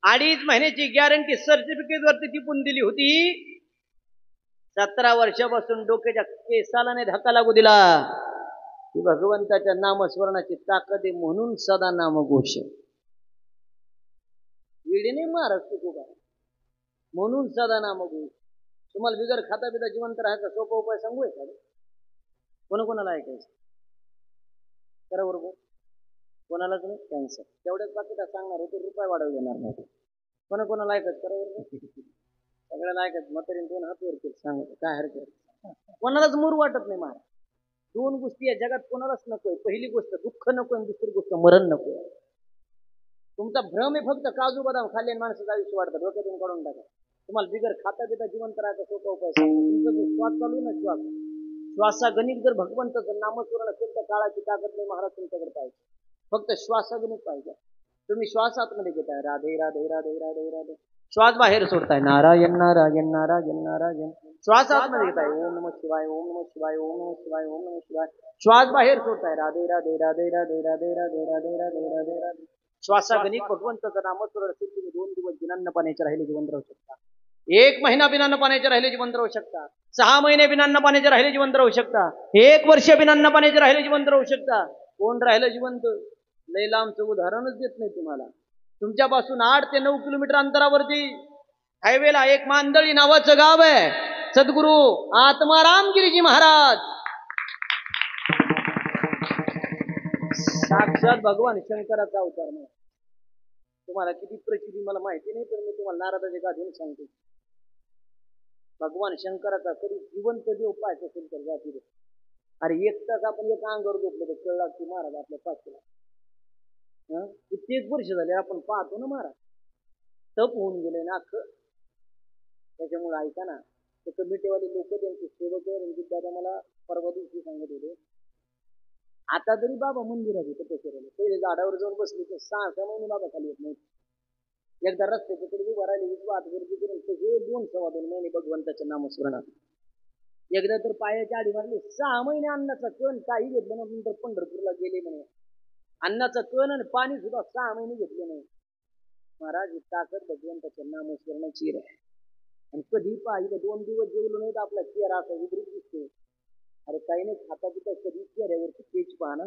2.5 महिन्याची गॅरंटी सर्टिफिकेट वरती टिपून दिली होती, 17 वर्षापासून डोक्याच्या केसाला नाही धक्का लागू दिला. की भगवंताच्या नामस्मरणाची ताकद आहे म्हणून सदा नामघोष. वेळीने महाराज तू का म्हणून सदा नामघोष. तुम्हाला बिगर खाता पिता जिवंत राहायचा सोपा उपाय सांगू का? कोणाला ऐकायचं करा बरोबर. कोणालाच नाही कॅन्सर. तेवढ्याच बाकीचा सांगणार होते, रुपये वाढवू देणार नाही. कोणाला ऐकायचं करा बरोबर. सगळ्याला ऐकायचं. म्हातारीने 2 हात वर केले सांगत काय हरकत. कोणालाच मूर वाटत नाही महाराज. 2 गोष्टी या जगात कोणालाच नकोय. पहिली गोष्ट दुःख नको आणि दुसरी गोष्ट मरण नको. तुमचा भ्रम आहे फक्त काजू बदाम खाल्ले माणसाचं आयुष्य वाढतं. डोक्यातून काढून टाका. तुम्हाला बिगर खाता पिता जिवंत राहायचा सोपा उपाय सांगतो. तुमचा जो श्वास चालू ना श्वासागणिक जर भगवंताचं नामस्मरण असेल तर काळाची ताकद नाही महाराज तुमच्याकडे पाहिजे. फक्त श्वासागणिक पाहिजे. तुम्ही श्वास आतमध्ये घेताय राधे राधे राधे राधे राधे, श्वास बाहेर सोडताय नारायण नारायण नारायण नारायण. श्वास आतमध्ये घेताय ओम नमः शिवाय ओम नमः शिवाय ओम नमः शिवाय ओम नमः शिवाय. श्वास बाहेर सोडताय राधे राधे राधे राधे राधे राधे राधे राधे राधे राधे. श्वासागणिक भगवंताचं नामस्मरण असेल तुम्ही 2 दिवस बिनान्न पाण्याचे राहिले जिवंत राहू शकता. 1 महिना बिनान्न पाण्याचे राहिले जिवंत राहू शकता. 6 महिने बिनान्न पाण्याचे राहिले जिवंत राहू शकता. 1 वर्ष बिनान्न पाण्याचे राहिले जिवंत राहू शकता. कोण राहिलं जिवंत? लय लांबचं उदाहरणच देत नाही तुम्हाला. तुमच्यापासून 8 ते 9 किलोमीटर अंतरावरती हायवेला एक मांदळी नावाचं गाव आहे. सद्गुरू आत्माराम गिरीजी महाराज साक्षात भगवान शंकराचा अवतार नाही. तुम्हाला किती प्रचिती मला माहिती नाही, पण मी तुम्हाला नारदाच्या गाथेने सांगतो. भगवान शंकराचा कधी जिवंत देव पाहायचा असेल तर जाती. अरे 1 तास आपण एक अंगावर झोपलो तर कळला की महाराज आपल्या पाचला. कित्येक वर्ष झाले आपण पाहतो ना महाराज. तप होऊन गेले ना अख्खं. त्याच्यामुळे ऐका ना, ते कमिटीवाले लोक त्यांचे सेवक दादा मला परवा दिवशी सांगत होते, आता तरी बाबा मंदिरात येतं त्याच्यावर. पहिले झाडावर जाऊन बसले तर 6 महिने बाबा खाली येत नाही. एकदा रस्त्याच्या कडे उभा राहिले वाद गर्दी करून सगळे 2-2.25 महिने भगवंताच्या नामस्मरणात. एकदा तर पायाच्या आडी मारली. 6 महिने अन्नाचा कण काही घेतलं ना. नंतर पंढरपूरला गेले म्हणे. अन्नाचं कण आणि पाणी सुद्धा 6 महिने घेतले नाही. महाराज ही ताकद भगवंताच्या नामस्मरणाची आहे. आणि कधी पाहिजे 2 दिवस जेवलो नाही तर आपला चेहरा असा विपरीत दिसतो. अरे काही नाही खाता पिता कधी चेहऱ्यावरती तेज पहा ना.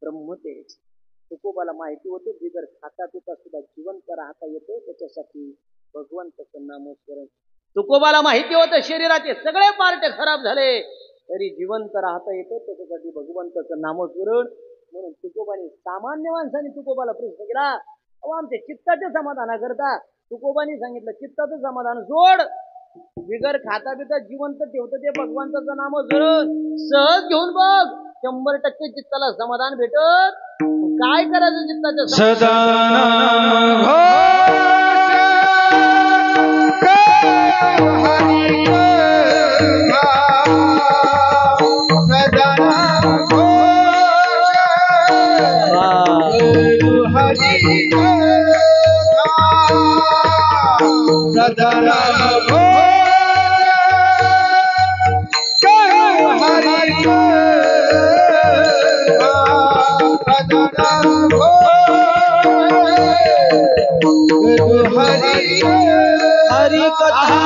ब्रह्म तेज. तुकोबाला माहिती होतं बिगर खाता पिता सुद्धा जिवंत राहता येतं. त्याच्यासाठी भगवंताचं नामस्मरण. तुकोबाला माहिती होतं शरीराचे सगळे पार्ट खराब झाले तरी जिवंत राहता येतं, त्याच्यासाठी भगवंताचं नामस्मरण. म्हणून तुकोबाने, सामान्य माणसाने तुकोबाला प्रश्न केला, अहो आमच्या चित्ताचे समाधाना करता. तुकोबाने सांगितलं, चित्ताचं समाधान सोड, बिगर खाता बिगर जिवंत ठेवतं ते भगवंताचं नामस्मरण सहज घेऊन बघ, 100% चित्ताला समाधान भेटत. काय करायचं चित्ताच्या सदानंद हरि कथा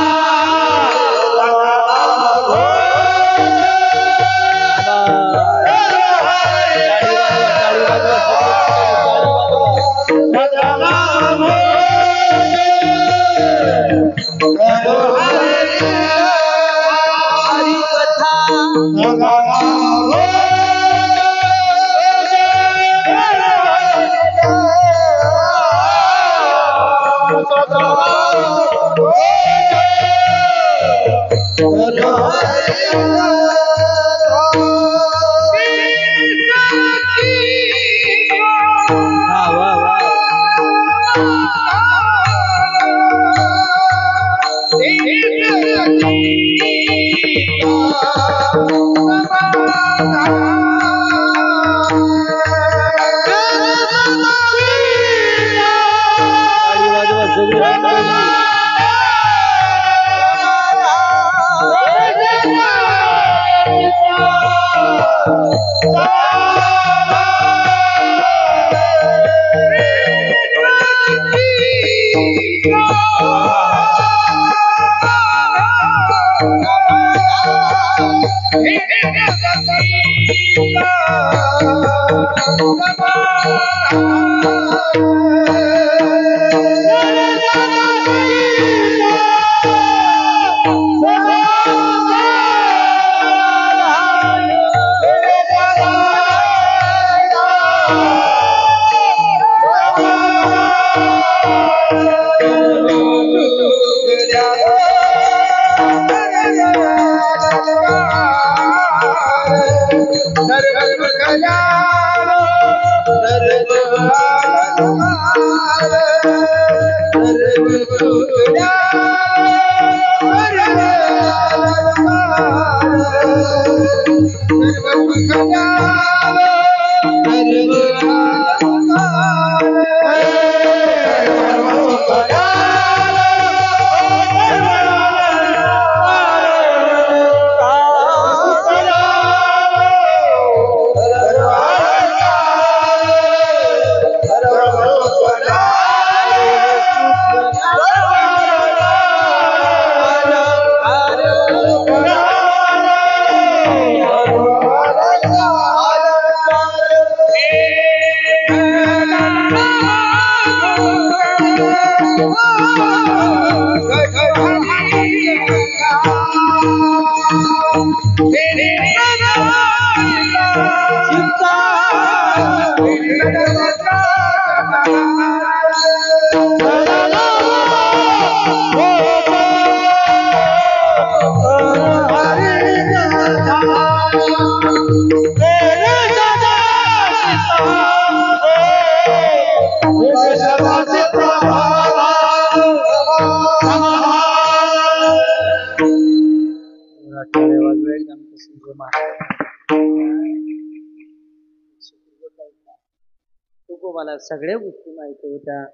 तुकोबाला सगळ्या गोष्टी माहिती होत्या.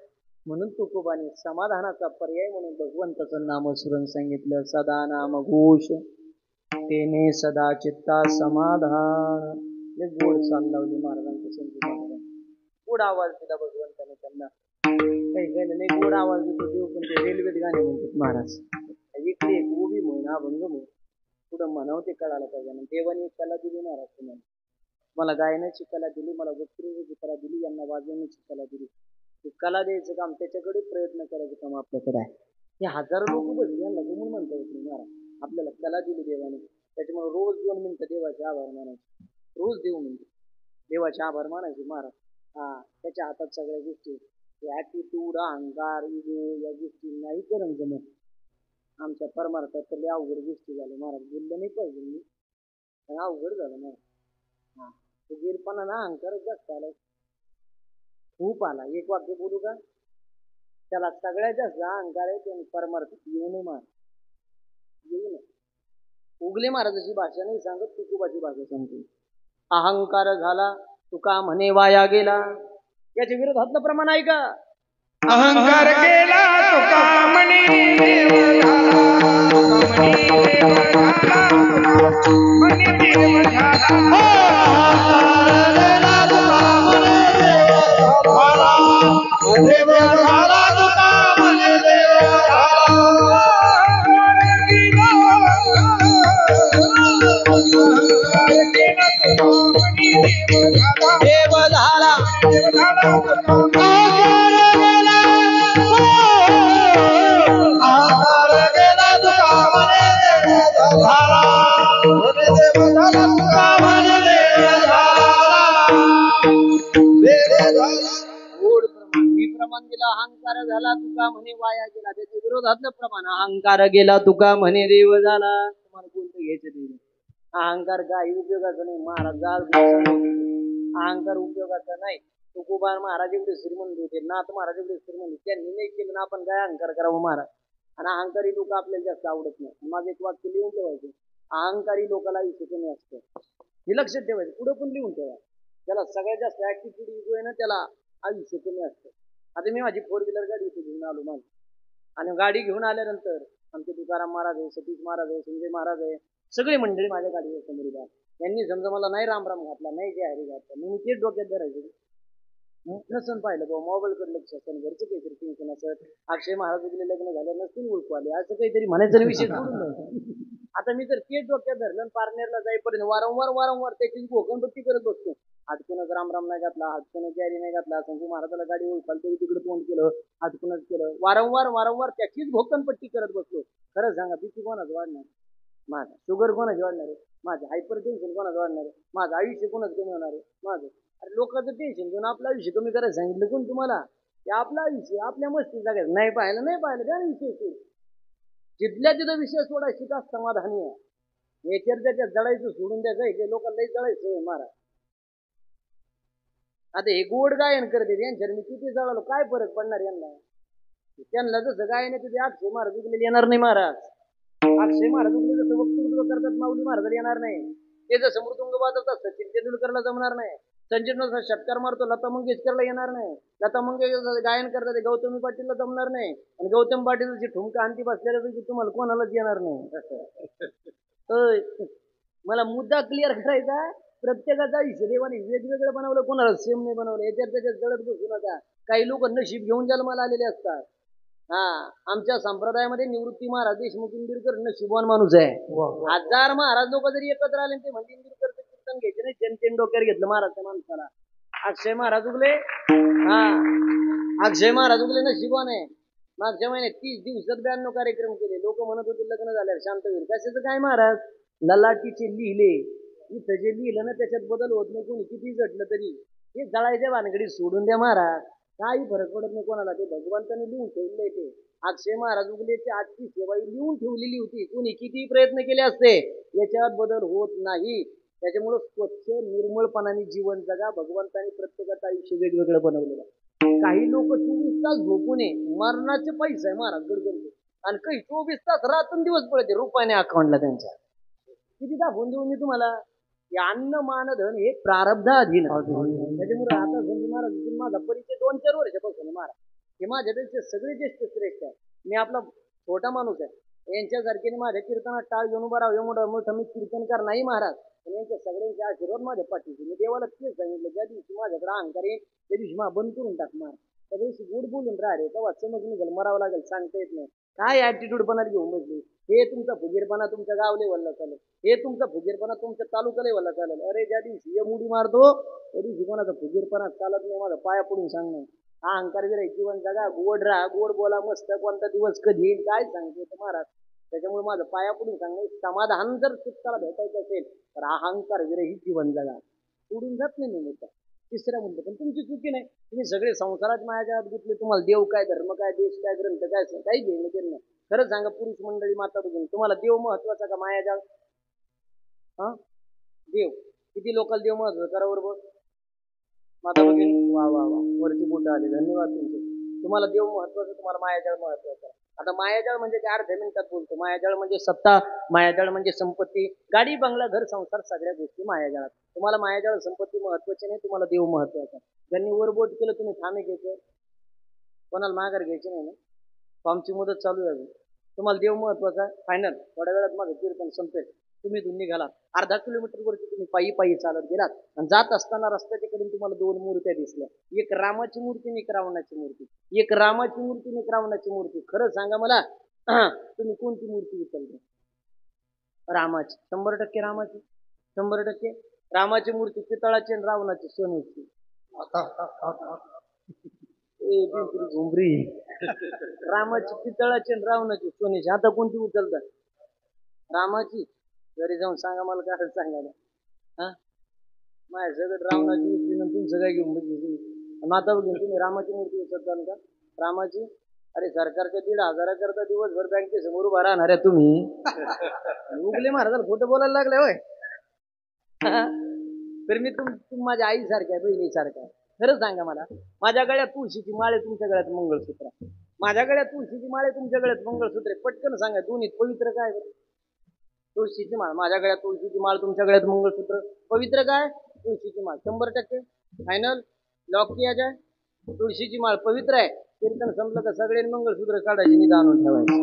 म्हणून तुकोबाने समाधानाचा पर्याय म्हणून भगवंताचं नामस्मरण सांगितलं. सदा नाम घोष तेने सदा चित्ता समाधान. गोड चाल लावली महाराजांच्या संत महाराज, गोड आवाज दिला भगवंताने त्यांना. काही काही नाही गोड आवाज देतो देव, पण ते रेल्वेत गाणे म्हणतात महाराज. इकडे एक उभी म्हण, अभंग म्हण, पुढं म्हणावं ते कळायला पाहिजे ना. देवाने एक कला दिली महाराज तुम्हाला, मला गायनाची कला दिली, मला वक्तृत्वाची कला दिली, यांना वाजवण्याची कला दिली. कला द्यायचं काम, त्याच्याकडे प्रयत्न करायचं काम आपल्याकडे आहे. हे हजारो लोक बसले यांना गमून म्हणता येत नाही महाराज. आपल्याला कला दिली देवाने, त्याच्यामुळे रोज 2 मिनिटं देवाचे आभार मानायचे. रोज देव म्हणजे देवाचे आभार मानायचे महाराज. त्याच्या हातात सगळ्या गोष्टी. ऍटिट्यूड, अहंकार, इगो या गोष्टी नाही करून जमत. आमच्या परमार्थात तर लय अवघड गोष्टी झाल्या महाराज. बोललं नाही पाहिजे मी, पण अवघड झालं महाराज. तो गिरपणा ना अहंकार जास्त आला, खूप आला. एक वाक्य बोलू का? त्याला सगळ्यात जास्त अहंकार आहे, त्याने परमार्थ येऊ नये महाराज, येऊ नये. उगले महाराजाची भाषा नाही सांगत, तुकोबाची भाषा सांगते. अहंकार झाला तुका म्हणे वाया गेला. याच्या विरोधातलं प्रमाण आहे का? अहंकार गेला तुका म्हणे देव झाला, तुका म्हणे देव झाला, तुका म्हणे देव झाला. अहंकार गेला तुका म्हणे देव झाला, देव झाला तुका म्हणे देव झाला. देव झाला, देव झाला तुका. प्रमाण दिला अहंकार झाला तुका म्हणे वाया गेला. त्याच्या विरोधातलं प्रमाण अहंकार गेला तुका म्हणे देव झाला. तुम्हाला कोणतं घ्यायचं नाही. अहंकार काही उपयोगाचा नाही महाराज. अहंकार उपयोगाचा नाही. तुकोबा महाराज एवढे श्रीमंत होते, नाथ महाराज एवढे श्रीमंत, त्यांनी नाही केलं ना आपण काय अहंकार करावं महाराज. आणि अहंकारी लोक आपल्याला जास्त आवडत नाही. माझं एक वाक्य लिहून ठेवायचं, अहंकारी लोकांना आयुष्य कमी असतं. हे लक्षात ठेवायचं, पुढं पण लिहून ठेवा. त्याला सगळ्यात जास्त ऍटिट्यूड इगो आहे ना, त्याला आयुष्य कमी असतं. आता मी माझी 4 व्हीलर गाडी इथे घेऊन आलो माझी, आणि गाडी घेऊन आल्यानंतर आमचे तुकाराम महाराज आहे, सतीश महाराज आहे, संजय महाराज आहे, सगळी मंडळी माझ्या गाडीवर समोर येतात. यांनी समजा मला नाही रामराम घातला, नाही जय हरी घातला, मी तेच डोक्यात धरायचं नसन पाहिलं बाबा, मोबाईल कडे लक्ष असतं, घरचं काहीतरी टेन्शन असत. अक्षय महाराज गेले लग्न झालं नसतील ओळखू आले, असं काहीतरी म्हणायचं विषय सोडून द्यायचा. आता मी तर तेच डोक्यात धरलं, पारनेरला जाईपर्यंत वारंवार त्याची घोकणपट्टी करत बसतो. हातकूनच रामराम नाही घातला, हातकूनच जारी नाही घातला, संजय महाराजाला गाडी ओळखाल तरी तिकडे तोंड केलं, हातकूनच केलं. वारंवार त्याचीच घोकणपट्टी करत बसतो. खरं सांगा, बीपी कोणाचं वाढणार? माझं. शुगर कोणाची वाढणार आहे? माझं. हायपर टेन्शन कोणाचं वाढणार आहे? माझं. आयुष्य कोणाचं कमी होणार आहे? माझं. अरे लोकांचं टेन्शन घेऊन आपलं आयुष्य कमी करायला सांगितलं कोण तुम्हाला? की आपलं आयुष्य आपल्या मस्ती जागायचं. नाही पाहिलं त्या विषय सोड, जिथल्या तिथं विषय सोडायची का समाधानी आहे. नेचर त्याच्यात जळायचं सोडून द्यायचं आहे, लोकांना जळायचं महाराज. आता हे गोड गायन करते यांच्यावर मी किती जळालो, काय फरक पडणार यांना? त्यांना जसं गायन येतं ते अक्षय महाराज उगलेले येणार नाही महाराज. अक्षय महाराज उगले जसं वक्तृत्व करतात माऊली महाराजाला येणार नाही. ते जसं मृदुंग वाजवतात सचिन तेंडुलकरला जमणार नाही. संजय षटकार मारतो लता मंगेशकरला येणार नाही. लता मंगेशकर गायन करतात ते गौतमी पाटीलला जमणार नाही. आणि गौतम पाटीलची ठुमका आणती बसलेल्या तुम्हाला कोणालाच येणार नाही. मला मुद्दा क्लिअर करायचा, प्रत्येकाचा आयुष्य देवाने वेगवेगळं बनवलं, कोणाला सेम नाही बनवलं. याच्यात त्याच्यात जळत बसू नका. काही लोक नशीब घेऊन जन्माला आलेले असतात. आमच्या संप्रदायामध्ये निवृत्ती महाराज देशमुख इंदिरकर नशिबवान माणूस आहे. 1000 महाराज लोक जरी एकत्र आले ते म्हणजे इंदिरकरचं कीर्तन घ्यायचे नाही, जनतेने डोक्यावर घेतलं महाराजच्या माणसाला. अक्षय महाराज उगले, अक्षय महाराज उगले नशिबवान आहे. मागच्या महिन्यात 30 दिवसात 92 कार्यक्रम केले. लोक म्हणत होते लग्न झाल्यावर शांत होईल. कशाचं काय महाराज? ललाटीचे लिहिले. इथं जे लिहिलं ना त्याच्यात बदल होत नाही. कोणी किती झटलं तरी हे जळायच्या भानगडीत सोडून द्या महाराज. काही फरक पडत नाही कोणाला. ते भगवंताने लिहून ठेवले. ते अक्षय महाराज उगलेची आजची सेवा लिहून ठेवलेली होती. कोणी किती प्रयत्न केले असते याच्यात बदल होत नाही. त्याच्यामुळं स्वच्छ निर्मळपणाने जीवन जगा. भगवंताने प्रत्येकाचं आयुष्य वेगवेगळं बनवलेलं. काही लोक 24 तास झोपू नये, मरणाचे पैसे आहे महाराज गडगडले. आणि काही 24 तास रात्र दिवस पळते रुपयाने अकाउंटला त्यांच्या. किती दाखवून देऊ मी तुम्हाला? अन्न मानधन हे प्रारब्धाधीन. त्याच्यामुळे आता संजय महाराज माझा परिचय 2-4 वर्षापासून महाराज हे माझ्यापेक्षा सगळे ज्येष्ठ श्रेष्ठ आहे. मी आपला छोटा माणूस आहे. यांच्यासारखे माझ्या कीर्तनात टाळ घेऊन उभा राहू एवढं मोठं मी कीर्तनकार नाही महाराज. पण यांच्या सगळ्यांचे आशीर्वाद माझ्या पाठीशी. मी देवाला तेच सांगितलं, ज्या दिवशी माझ्याकडे अहंकार येईल त्या दिवशी मला बंद करून टाक महाराज. त्या दिवशी गोड बोलून राहिले तेव्हा समज निघेल, मरावं लागेल, सांगता येत नाही. काय ऍटिट्यूड पणा घेऊन बसली. हे तुमचा फुगीरपणा तुमच्या गाव लेवलला चालेल, हे तुमचा फुगीरपणा तुमच्या तालुका लेवलला चालेल. अरे ज्या दिवशी मुडी मारतो त्या दिवशी कोणाचा फुगीरपणा चालत नाही. माझा पाया पडून सांगणं हा अहंकार विरहित जीवन जगा, गोड राहा, गोड बोला, मस्त कोणता दिवस कधी येईल काय सांगते तर महाराज. त्याच्यामुळे माझं पाया पडून सांगणं, समाधान जर चित्ताला भेटायचं असेल तर अहंकार विरहित जीवन जगा. सोडून जात नाही मी मुद्दा. तिसऱ्या मुद्दा पण तुमची चुकी नाही. तुम्ही सगळे संसारात मायाजाळात गुंतले. तुम्हाला देव काय, धर्म काय, देश काय, ग्रंथ काय, काही घेणं देणं नाही. खरंच सांगा पुरुष मंडळी, माता भगिनी, तुम्हाला देव महत्वाचा का मायाजाळ? हा, देव. किती लोकांना देव महत्वाचा करा बरोबर. माता भगिनी वा वा वा, वरती बोट आले, धन्यवाद तुमचे. तुम्हाला देव महत्वाचं, तुम्हाला मायाजाळ महत्वाचा. आता मायाजाळ म्हणजे काय, अर्ध्या मिनिटात बोलतो. मायाजाळ म्हणजे सत्ता, मायाजाळ म्हणजे संपत्ती, गाडी, बंगला, घर, संसार, सगळ्या गोष्टी मायाजाळात. तुम्हाला मायाजाळ संपत्ती महत्वाची नाही, तुम्हाला देव महत्वाचा. ज्यांनी वर बोट केलं तुम्ही थांबे घ्यायचं, कोणाला माघार घ्यायची नाही ना. आमची मुदत चालू आहे. तुम्हाला देव महत्वाचा, फायनल. थोड्या वेळात माझं कीर्तन संपेल, तुम्ही इथून निघाला. अर्धा किलोमीटर वरती तुम्ही पायी पायी चालत गेलात आणि जात असताना रस्त्याच्या कडून तुम्हाला दोन मूर्त्या दिसल्या. एक रामाची मूर्ती आणि एक रावणाची मूर्ती. एक रामाची मूर्ती आणि एक रावणाची मूर्ती. खरं सांगा मला, तुम्ही कोणती मूर्ती उचलता? रामाची. 100% रामाची. 100% रामाची मूर्ती पितळाची आणि रावणाची सोन्याची. घुमरी. रामाची पितळाची आणि रावणाची सोन्याची. आता कोणती उचलतात? रामाची. घरी जाऊन सांगा मला काय सांगायला. हा, माझ्या सगळं रावणाची उचली ना, तुमचं काय घेऊन बघितली. माता बघून तुम्ही रामाची मूर्ती उचलताल का? रामाची. अरे सरकारच्या 1,500 करता दिवसभर बँकेसमोर उभा राहणार आहे तुम्ही. उगले महाराजाला खोटं बोलायला लागले होय. तर मी तुम माझ्या आईसारख्या आहे, बहिणीसारख्या आहे. खरं सांगा मला, माझ्या गळ्यात तुळशीची माळ आहे, तुमच्या गळ्यात मंगळसूत्र आहे. माझ्या गळ्यात तुळशीची माळ आहे, तुमच्या गळ्यात मंगळसूत्र आहे. पटकन सांगा, दोन्हीत पवित्र काय? तुळशीची माळ. माझ्या गळ्यात तुळशीची माळ, तुमच्या गळ्यात मंगळसूत्र. पवित्र काय? तुळशीची माळ. 100% फायनल. लॉक किया जाय. तुळशीची माळ पवित्र आहे. कीर्तन संपलं तर सगळे मंगळसूत्र काढायचे, निधा आणून ठेवायचे.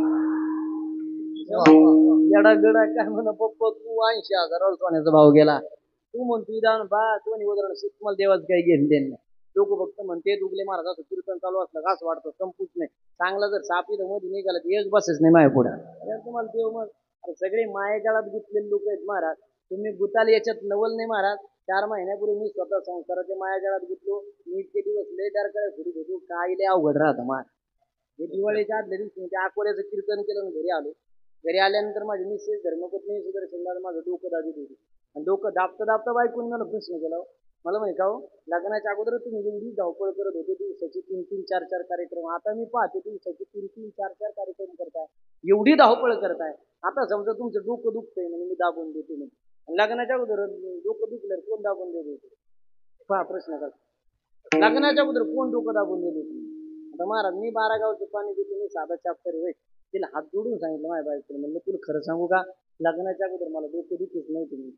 येडा गडा काय म्हणा पप्पा, तू 80,000 सोन्याचा भाव गेला. तू म्हणतो विधान बा सोनी उदाहरण तुम्हाला देवाच काही घेऊन देणं नाही. लोक फक्त म्हणते दुगले महाराजाचं कीर्तन चालू असलं का असं वाटतं संपूच नाही. चांगला जर साप इथं मध्ये निघाला तर एक बसच नाही माझ्या पुढे. तुम्हाला देव मग सगळे मायाजाळात गुंतलेले लोक आहेत महाराज. तुम्ही गुताल याच्यात नवल नाही महाराज. 4 महिन्यापूर्वी मी स्वतः संसाराच्या मायाजाळात गुंतलो. मी इतके दिवस लय दार करायला सुरू होतो, काय लय अवघड राहतं महाराज. हे दिवाळीच्या आदल्या दिवशी त्या अकोल्याचं कीर्तन केलं आणि घरी आलो. घरी आल्यानंतर माझी मिसेस धर्मपत्नी सुदर्शन माझं डोकं दाबीत होती. आणि डोकं दाबता दाबता बायकोनी मला प्रश्न केला. मला माहिती का हो, लग्नाच्या अगोदर तुम्ही एवढी धावपळ करत होते, दिवसाची 3-3, 4-4 कार्यक्रम. आता मी पाहते दिवसाची 3-3, 4-4 कार्यक्रम करताय. एवढी धावपळ करताय. आता समजा तुमचं डोकं दुखतंय म्हणजे मी दाबून देते म्हणून. लग्नाच्या अगोदर डोकं दुखलं कोण दाबून देत होते? पहा प्रश्न करा. लग्नाच्या अगोदर कोण डोकं दाबून देत होते? आता महाराज मी 12 गावचं पाणी देतो, मी साधा चाप्टर होय. तिला हात जोडून सांगितलं माझ्या बायकोने, म्हणलं तुला खरं सांगू का, लग्नाच्या अगोदर मला डोकं दुखीच नाही तुम्ही.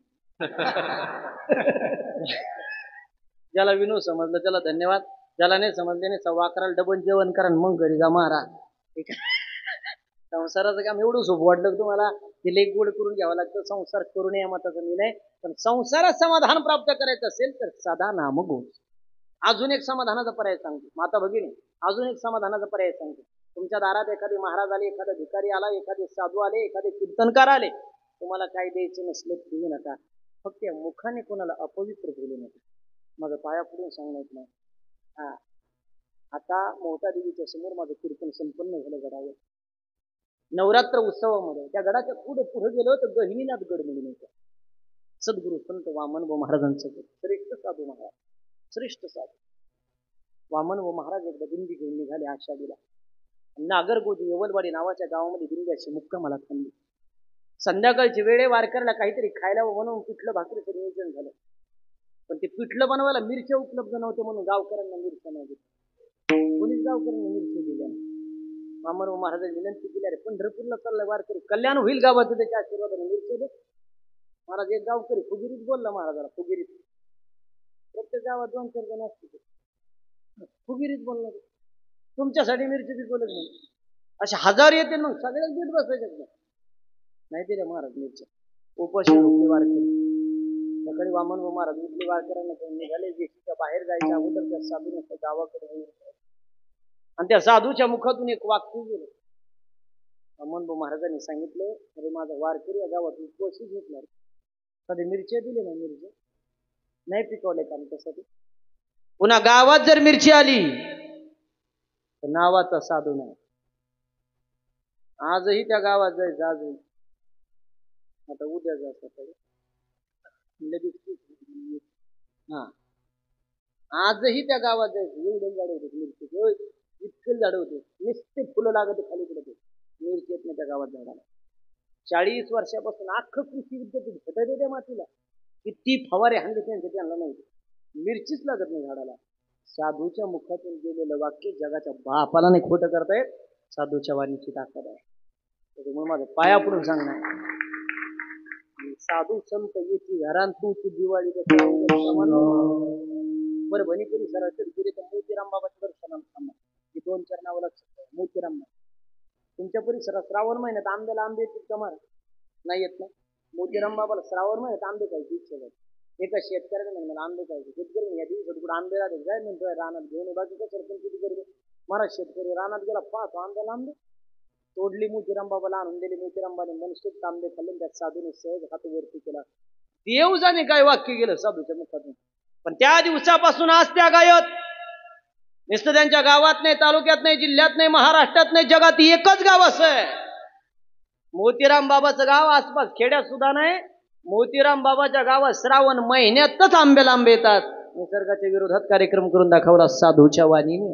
ज्याला विनोद समजलं त्याला धन्यवाद, ज्याला नाही समजले नाही 11:15 डबल जेवण करा मग घरी जा महाराज. संसाराचं काम एवढं सोपं वाटलं तुम्हाला? ते लेख गोड करून घ्यावं लागतं. संसार करून या मताचा मी नाही, पण संसारात समाधान प्राप्त करायचं असेल तर सदा नाम गोड. अजून एक समाधानाचा पर्याय सांगतो माता भगिनी, अजून एक समाधानाचा पर्याय सांगतो. तुमच्या दारात एखादे महाराज आले, एखादा भिकारी आला, एखादे साधू आले, एखादे कीर्तनकार आले, तुम्हाला काय द्यायचं नसलं ठेवू नका. फक्त मुखाने कोणाला अपवित्र बोलू नका. माझं पाया पडून सांगण्यात नाही. हा, आता मोठा देवीच्या समोर माझं कीर्तन संपन्न झालं गडावर. नवरात्र उत्सवामध्ये त्या गडाच्या पुढे गेलो तर गहिनीनाथ गड म्हणून होता. सद्गुरु संत वामन व महाराजांचं श्रेष्ठ साधू महाराज, श्रेष्ठ साधू वामन व महाराज एकदा दिंडी घेऊन निघाले आषाढीला. नागरगोदी येवलवाडी नावाच्या गावामध्ये दिंड्याची मुक्कामाला थांबली. संध्याकाळची वेळे वारकऱ्याला काहीतरी खायला बनवून पिठलं भाकरीचं नियोजन झालं. पण ते पिठलं बनवायला मिरच्या उपलब्ध नव्हत्या म्हणून गावकऱ्यांना मिरच्या नाही दिल्या. कोणीच गावकऱ्यांना मिरच्या दिल्या. वामन व महाराजांनी विनंती केली, अरे पंढरपूरला चाललाय वारकरी, कल्याण होईल गावाचं, त्याच्या आशीर्वादाने मिरच्या दे. महाराज एक गावकरी फुगिरीत बोलला महाराजाला. फुगिरीत प्रत्येक गावात 2-4 जण असते. फुगिरीत बोलला, तुमच्यासाठी मिरची बोलत नाही. असे 1000 येते मग सगळ्याच देत बसायच्या. नाही दिल्या महाराज मिरच्या. उपाशी उठले वारकरी. सकाळी वामन व महाराज उठले, वारकऱ्यांना घेऊन निघाले. वेशीच्या बाहेर जायच्या अगोदर त्या साधूने गावाकडे आणि त्या साधूच्या मुखातून एक वाक्य गेलं. वामन व महाराजांनी सांगितलं, अरे माझा वारकरी या गावात उपवाशी घेतणार, कधी मिरच्या दिले नाही, मिरच्या नाही पिकवले का आमच्यासाठी. पुन्हा गावात जर मिरची आली तर नावाचा साधू नाही. आजही त्या गावात जायचं, आजही. आता उद्या जायचं लगेच. हा, आजही त्या गावात जायचं. एवढे झाड होते मिरची, इतके झाड होते, नुसते फुलं लागत खाली पडत मिरची येत नाही त्या गावात झाडाला. 40 वर्षापासून अख्खं कृषी विद्यापीठ भेटायचं त्या मातीला, किती फवारे हाणले त्यांना माहिती, मिरचीच लागत नाही झाडाला. साधूच्या मुखातून गेलेलं वाक्य जगाच्या बापाला नाही खोटं करतायत. साधूच्या वाणीची ताकद आहे. त्याच्यामुळे माझं पाया पडून सांगणार, साधू संत येते घरात तुमची दिवाळी परभणी परिसरात गेले तर मोतीराम बाबाच्या दर्शनाला थांबा. 2-4 नावं लक्षात. मोतीराम तुमच्या परिसरात श्रावण महिन्यात आंब्याला आंबे येतात का मार? नाही येत ना. मोतीराम बाबाला श्रावण महिन्यात आंबे खायची इच्छा झाली. एका शेतकऱ्याने म्हणजे मला आंबे खायचे. शेतकरी या दिवसात कुठे आंबे राहते जाय म्हणतोय रानात घेऊन, बाकी कसं पण किती करतो. मला शेतकरी रानात गेला, पाहतो आंब्याला आंबे तोडली, मोतीराम बाबाला आणून दिली. मोतीराम बाबाने मनसोक्त आंबे खाल्ले. त्या साधूने सहज हात वरती केला. देव जाणे काय वाक्य गेलं साधूच्या मुखातून. पण त्या दिवसापासून आज त्या गायत नुसतं त्यांच्या गावात नाही, तालुक्यात नाही, जिल्ह्यात नाही, महाराष्ट्रात नाही, जगात एकच गाव असं आहे मोतीराम बाबाचं गाव. आसपास खेड्यात सुद्धा नाही. मोतीराम बाबाच्या गावात श्रावण महिन्यातच आंब्याला आंबे येतात. निसर्गाच्या विरोधात कार्यक्रम करून दाखवला साधूच्या वाणीने.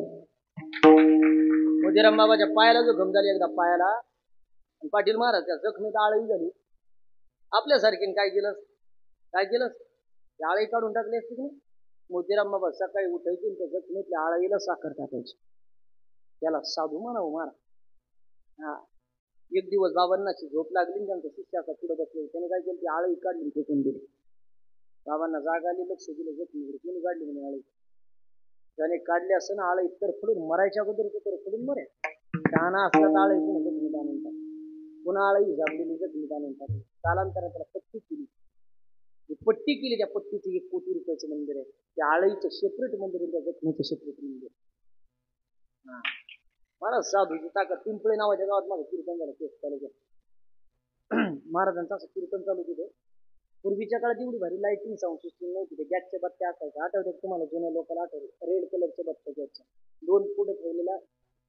मोतीराम बाबाच्या पायाला जखम झाली एकदा पायाला, पाटील महाराज त्या जखमीत आळी झाली. आपल्यासारखीने काय केलं आळी काढून टाकली असते की. मोतीराम बाबा सकाळी उठायची, त्या जखमीतल्या आळीला साखर टाकायची. त्याला साधू म्हणावं मारा. हा, एक दिवस बाबांना झोप लागली, त्यांचा शिष्याचा पुढे बसले. त्याने काय केलं, ती आळी काढली, फेकून दिली. बाबांना जाग आली, लक्ष दिलं जखमीकडे. कोणी काढली म्हणे आळी? त्याने काढली असं ना, आळी तर फडून मरायच्या अगोदर तर फडून मरे. दाना असला तर आळी कोणी जखमीत आणून टाक. पुन्हा आळी झापलेली जखमीत आणून टाकली. कालांतराने त्याला पट्टी केली. त्या पट्टीचं 1 कोटी रुपयाचं मंदिर आहे. त्या आळीचं सेपरेट मंदिर आहे, त्या जखमीचं सेपरेट मंदिर. हा, मला साधूची ताकद. पिंपळे नावाच्या गावात माझं कीर्तन झालं तेच तालुक्यात. महाराजांचं असं कीर्तन चालू तिथे. पूर्वीच्या काळात एवढी भारी लाईटिंग साऊंड सिस्टीम नव्हती. ते गॅसच्या बत्त्या असायच्या, आठवतात तुम्हाला? जुन्या लोकांना आठवतं. रेड कलरच्या बत्त्या गॅसच्या, 2 पुढे ठेवलेल्या.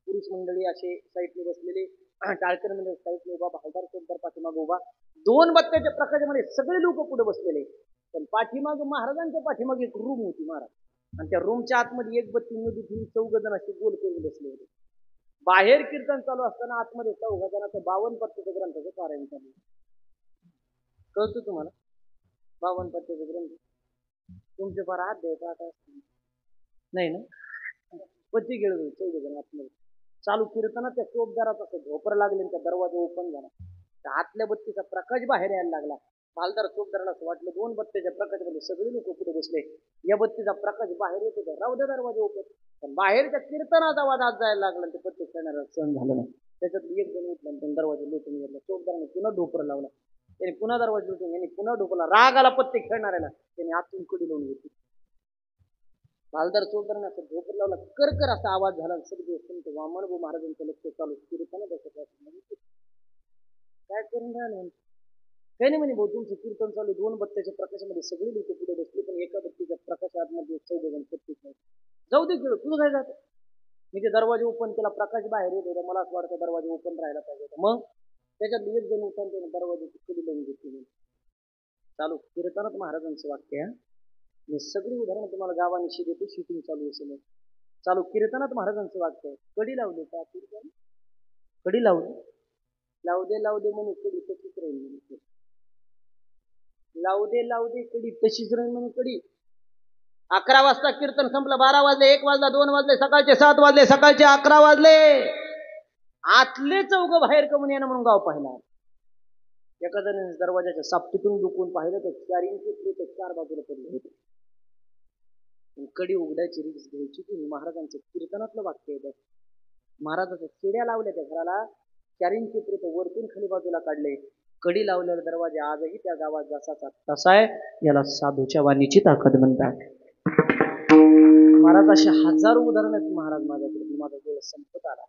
पुरुष मंडळी असे साईडने बसलेले, टाळकर मंडळी साईडने उभा, हलदार चौकदार पाठीमागे उभा. 2 बत्त्याच्या प्रकाशामध्ये सगळे लोक पुढे बसलेले. पण पाठीमाग महाराजांच्या पाठीमागे एक रूम होती महाराज, आणि त्या रूमच्या आतमध्ये एक बत्ती मध्ये 4 जण असे गोल करून बसले होते. बाहेर कीर्तन चालू असताना आतमध्ये 4 जणांचं 52 पत्त्याच्या ग्रंथाचं पारायण चालू. कळतं तुम्हाला? 52 पत्त्याचे ग्रंथ तुमचे फार अध्याय पाठ असतील नाही ना? पत्ती घेऊन 14 जण आतमध्ये चालू कीर्तनात. त्या चोपदारात असं झोपर लागले, त्या दरवाजा ओपन झाला. त्या आतल्या बत्तीचा प्रकाश बाहेर यायला लागला. मालदार चोपदाराला असं वाटलं 2 बत्त्याच्या प्रकाशामध्ये सगळे लोक पुढे बसले, या बत्तीचा प्रकाश बाहेर येतो, राहू द्या दरवाजा ओपन. पण बाहेरच्या कीर्तनाचा आवाज आत जायला लागला, ते पत्ते खेळणारा सहन झालं नाही. त्याच्यात एक जण उठला, पण दरवाजा लुटून गेला. चोपदाराने पुन्हा डोपर लावला. त्याने पुन्हा दरवाजा लुटून, यांनी पुन्हा डोपला. राग आला पत्ते खेळणाऱ्याला, त्याने आतून कडी लावून घेतली. मालदार चोपदाराने असं डोपर लावला, कर असा आवाज झाला. सगळे संत वामनभाऊ महाराजांचं लक्ष चालू कीर्तनात काय करून राहिलं? काही नाही म्हणे भाऊ, तुमचं कीर्तन चालू. 2 बत्त्याच्या प्रकाशामध्ये सगळे लोक पुढे बसले, पण एका बत्तीच्या प्रकाशामध्ये 14 जण पत्ती खेळ. जाऊ दे खेळ, तुझं काय जातं? मी ते दरवाजे ओपन केला, प्रकाश बाहेर येत होता. मला असं वाटतं दरवाजा ओपन राहायला पाहिजे होता. मग त्याच्यात एक जण उठून त्याने दरवाजाची कडी लावून घेतली. चालू कीर्तनात महाराजांचं वाक्य. मी सगळी उदाहरणं तुम्हाला गावानिशी देतो, शूटिंग चालू असेल. चालू कीर्तनात महाराजांचं वाक्य. कडी लावली का? कडी लावली. लावू दे म्हणे कडी तशीच राहील म्हणे. लावू दे कडी तशीच राहील म्हणे कडी. 11 वाजता कीर्तन संपलं. 12 वाजले, 1 वाजला, 2 वाजले, सकाळचे 7 वाजले, सकाळचे 11 वाजले. आतले 4 बाहेर कमून येणं म्हणून गाव पाहिला. एका जणांनी दरवाजाच्या सापटीतून डुकून पाहिलं तर 4 इंच 4 बाजूला पडले होते. कडी उघडायची रिक्स घ्यायची की महाराजांचं कीर्तनातलं वाक्य आहे. महाराजाच्या चिड्या लावल्या त्या घराला, 4 इंच वरतून खाली बाजूला काढले. कडी लावलेला दरवाजा आजही त्या गावात जसाचा तसा आहे. याला साधूच्या वाणीची ताकद म्हणतात. महाराज असे हजारो उदाहरण आहेत महाराज माझ्याकडे. माझा वेळ संपत आला,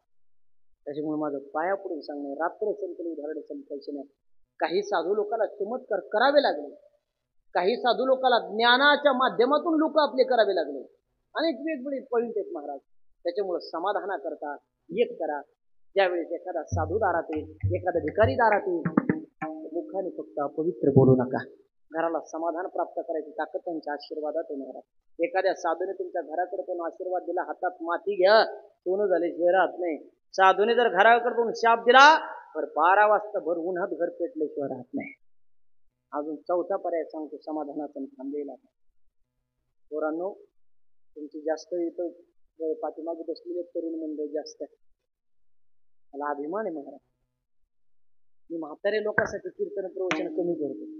त्याच्यामुळे माझं पाया पडून सांगणे. रात्र संपली, उदाहरण संपायचे नाही. काही साधू लोकांना चमत्कार करावे लागले. काही साधू लोकांना ज्ञानाच्या माध्यमातून लोक आपले करावे लागले. अनेक वेगवेगळे पॉइंट आहेत महाराज. त्याच्यामुळे समाधानाकरता एक करा. ज्यावेळेस एखादा साधू दारात येईल, एखादा भिकारी दारात येईल, मुखाने फक्त अपवित्र बोलू नका. घराला समाधान प्राप्त करायची ताकद त्यांच्या आशीर्वादात येणार आहे. एखाद्या साधूने तुमच्या घराकडे पण आशीर्वाद दिला, हातात माती घ्या, सोनं झाल्याशिवाय राहत नाही. साधूने जर घराकडे पण शाप दिला तर 12 वाजता भर उन्हात घर पेटल्याशिवाय राहत नाही. अजून चौथा पर्याय सांगतो समाधानाचा थांबलेला. पोरांनो, तुमची जास्त इथं पाठीमागे बसलेले तरुण मंडळ जास्त आहे. मला अभिमान आहे महाराज. मी म्हातारे लोकांसाठी कीर्तन प्रवचन कमी करतो.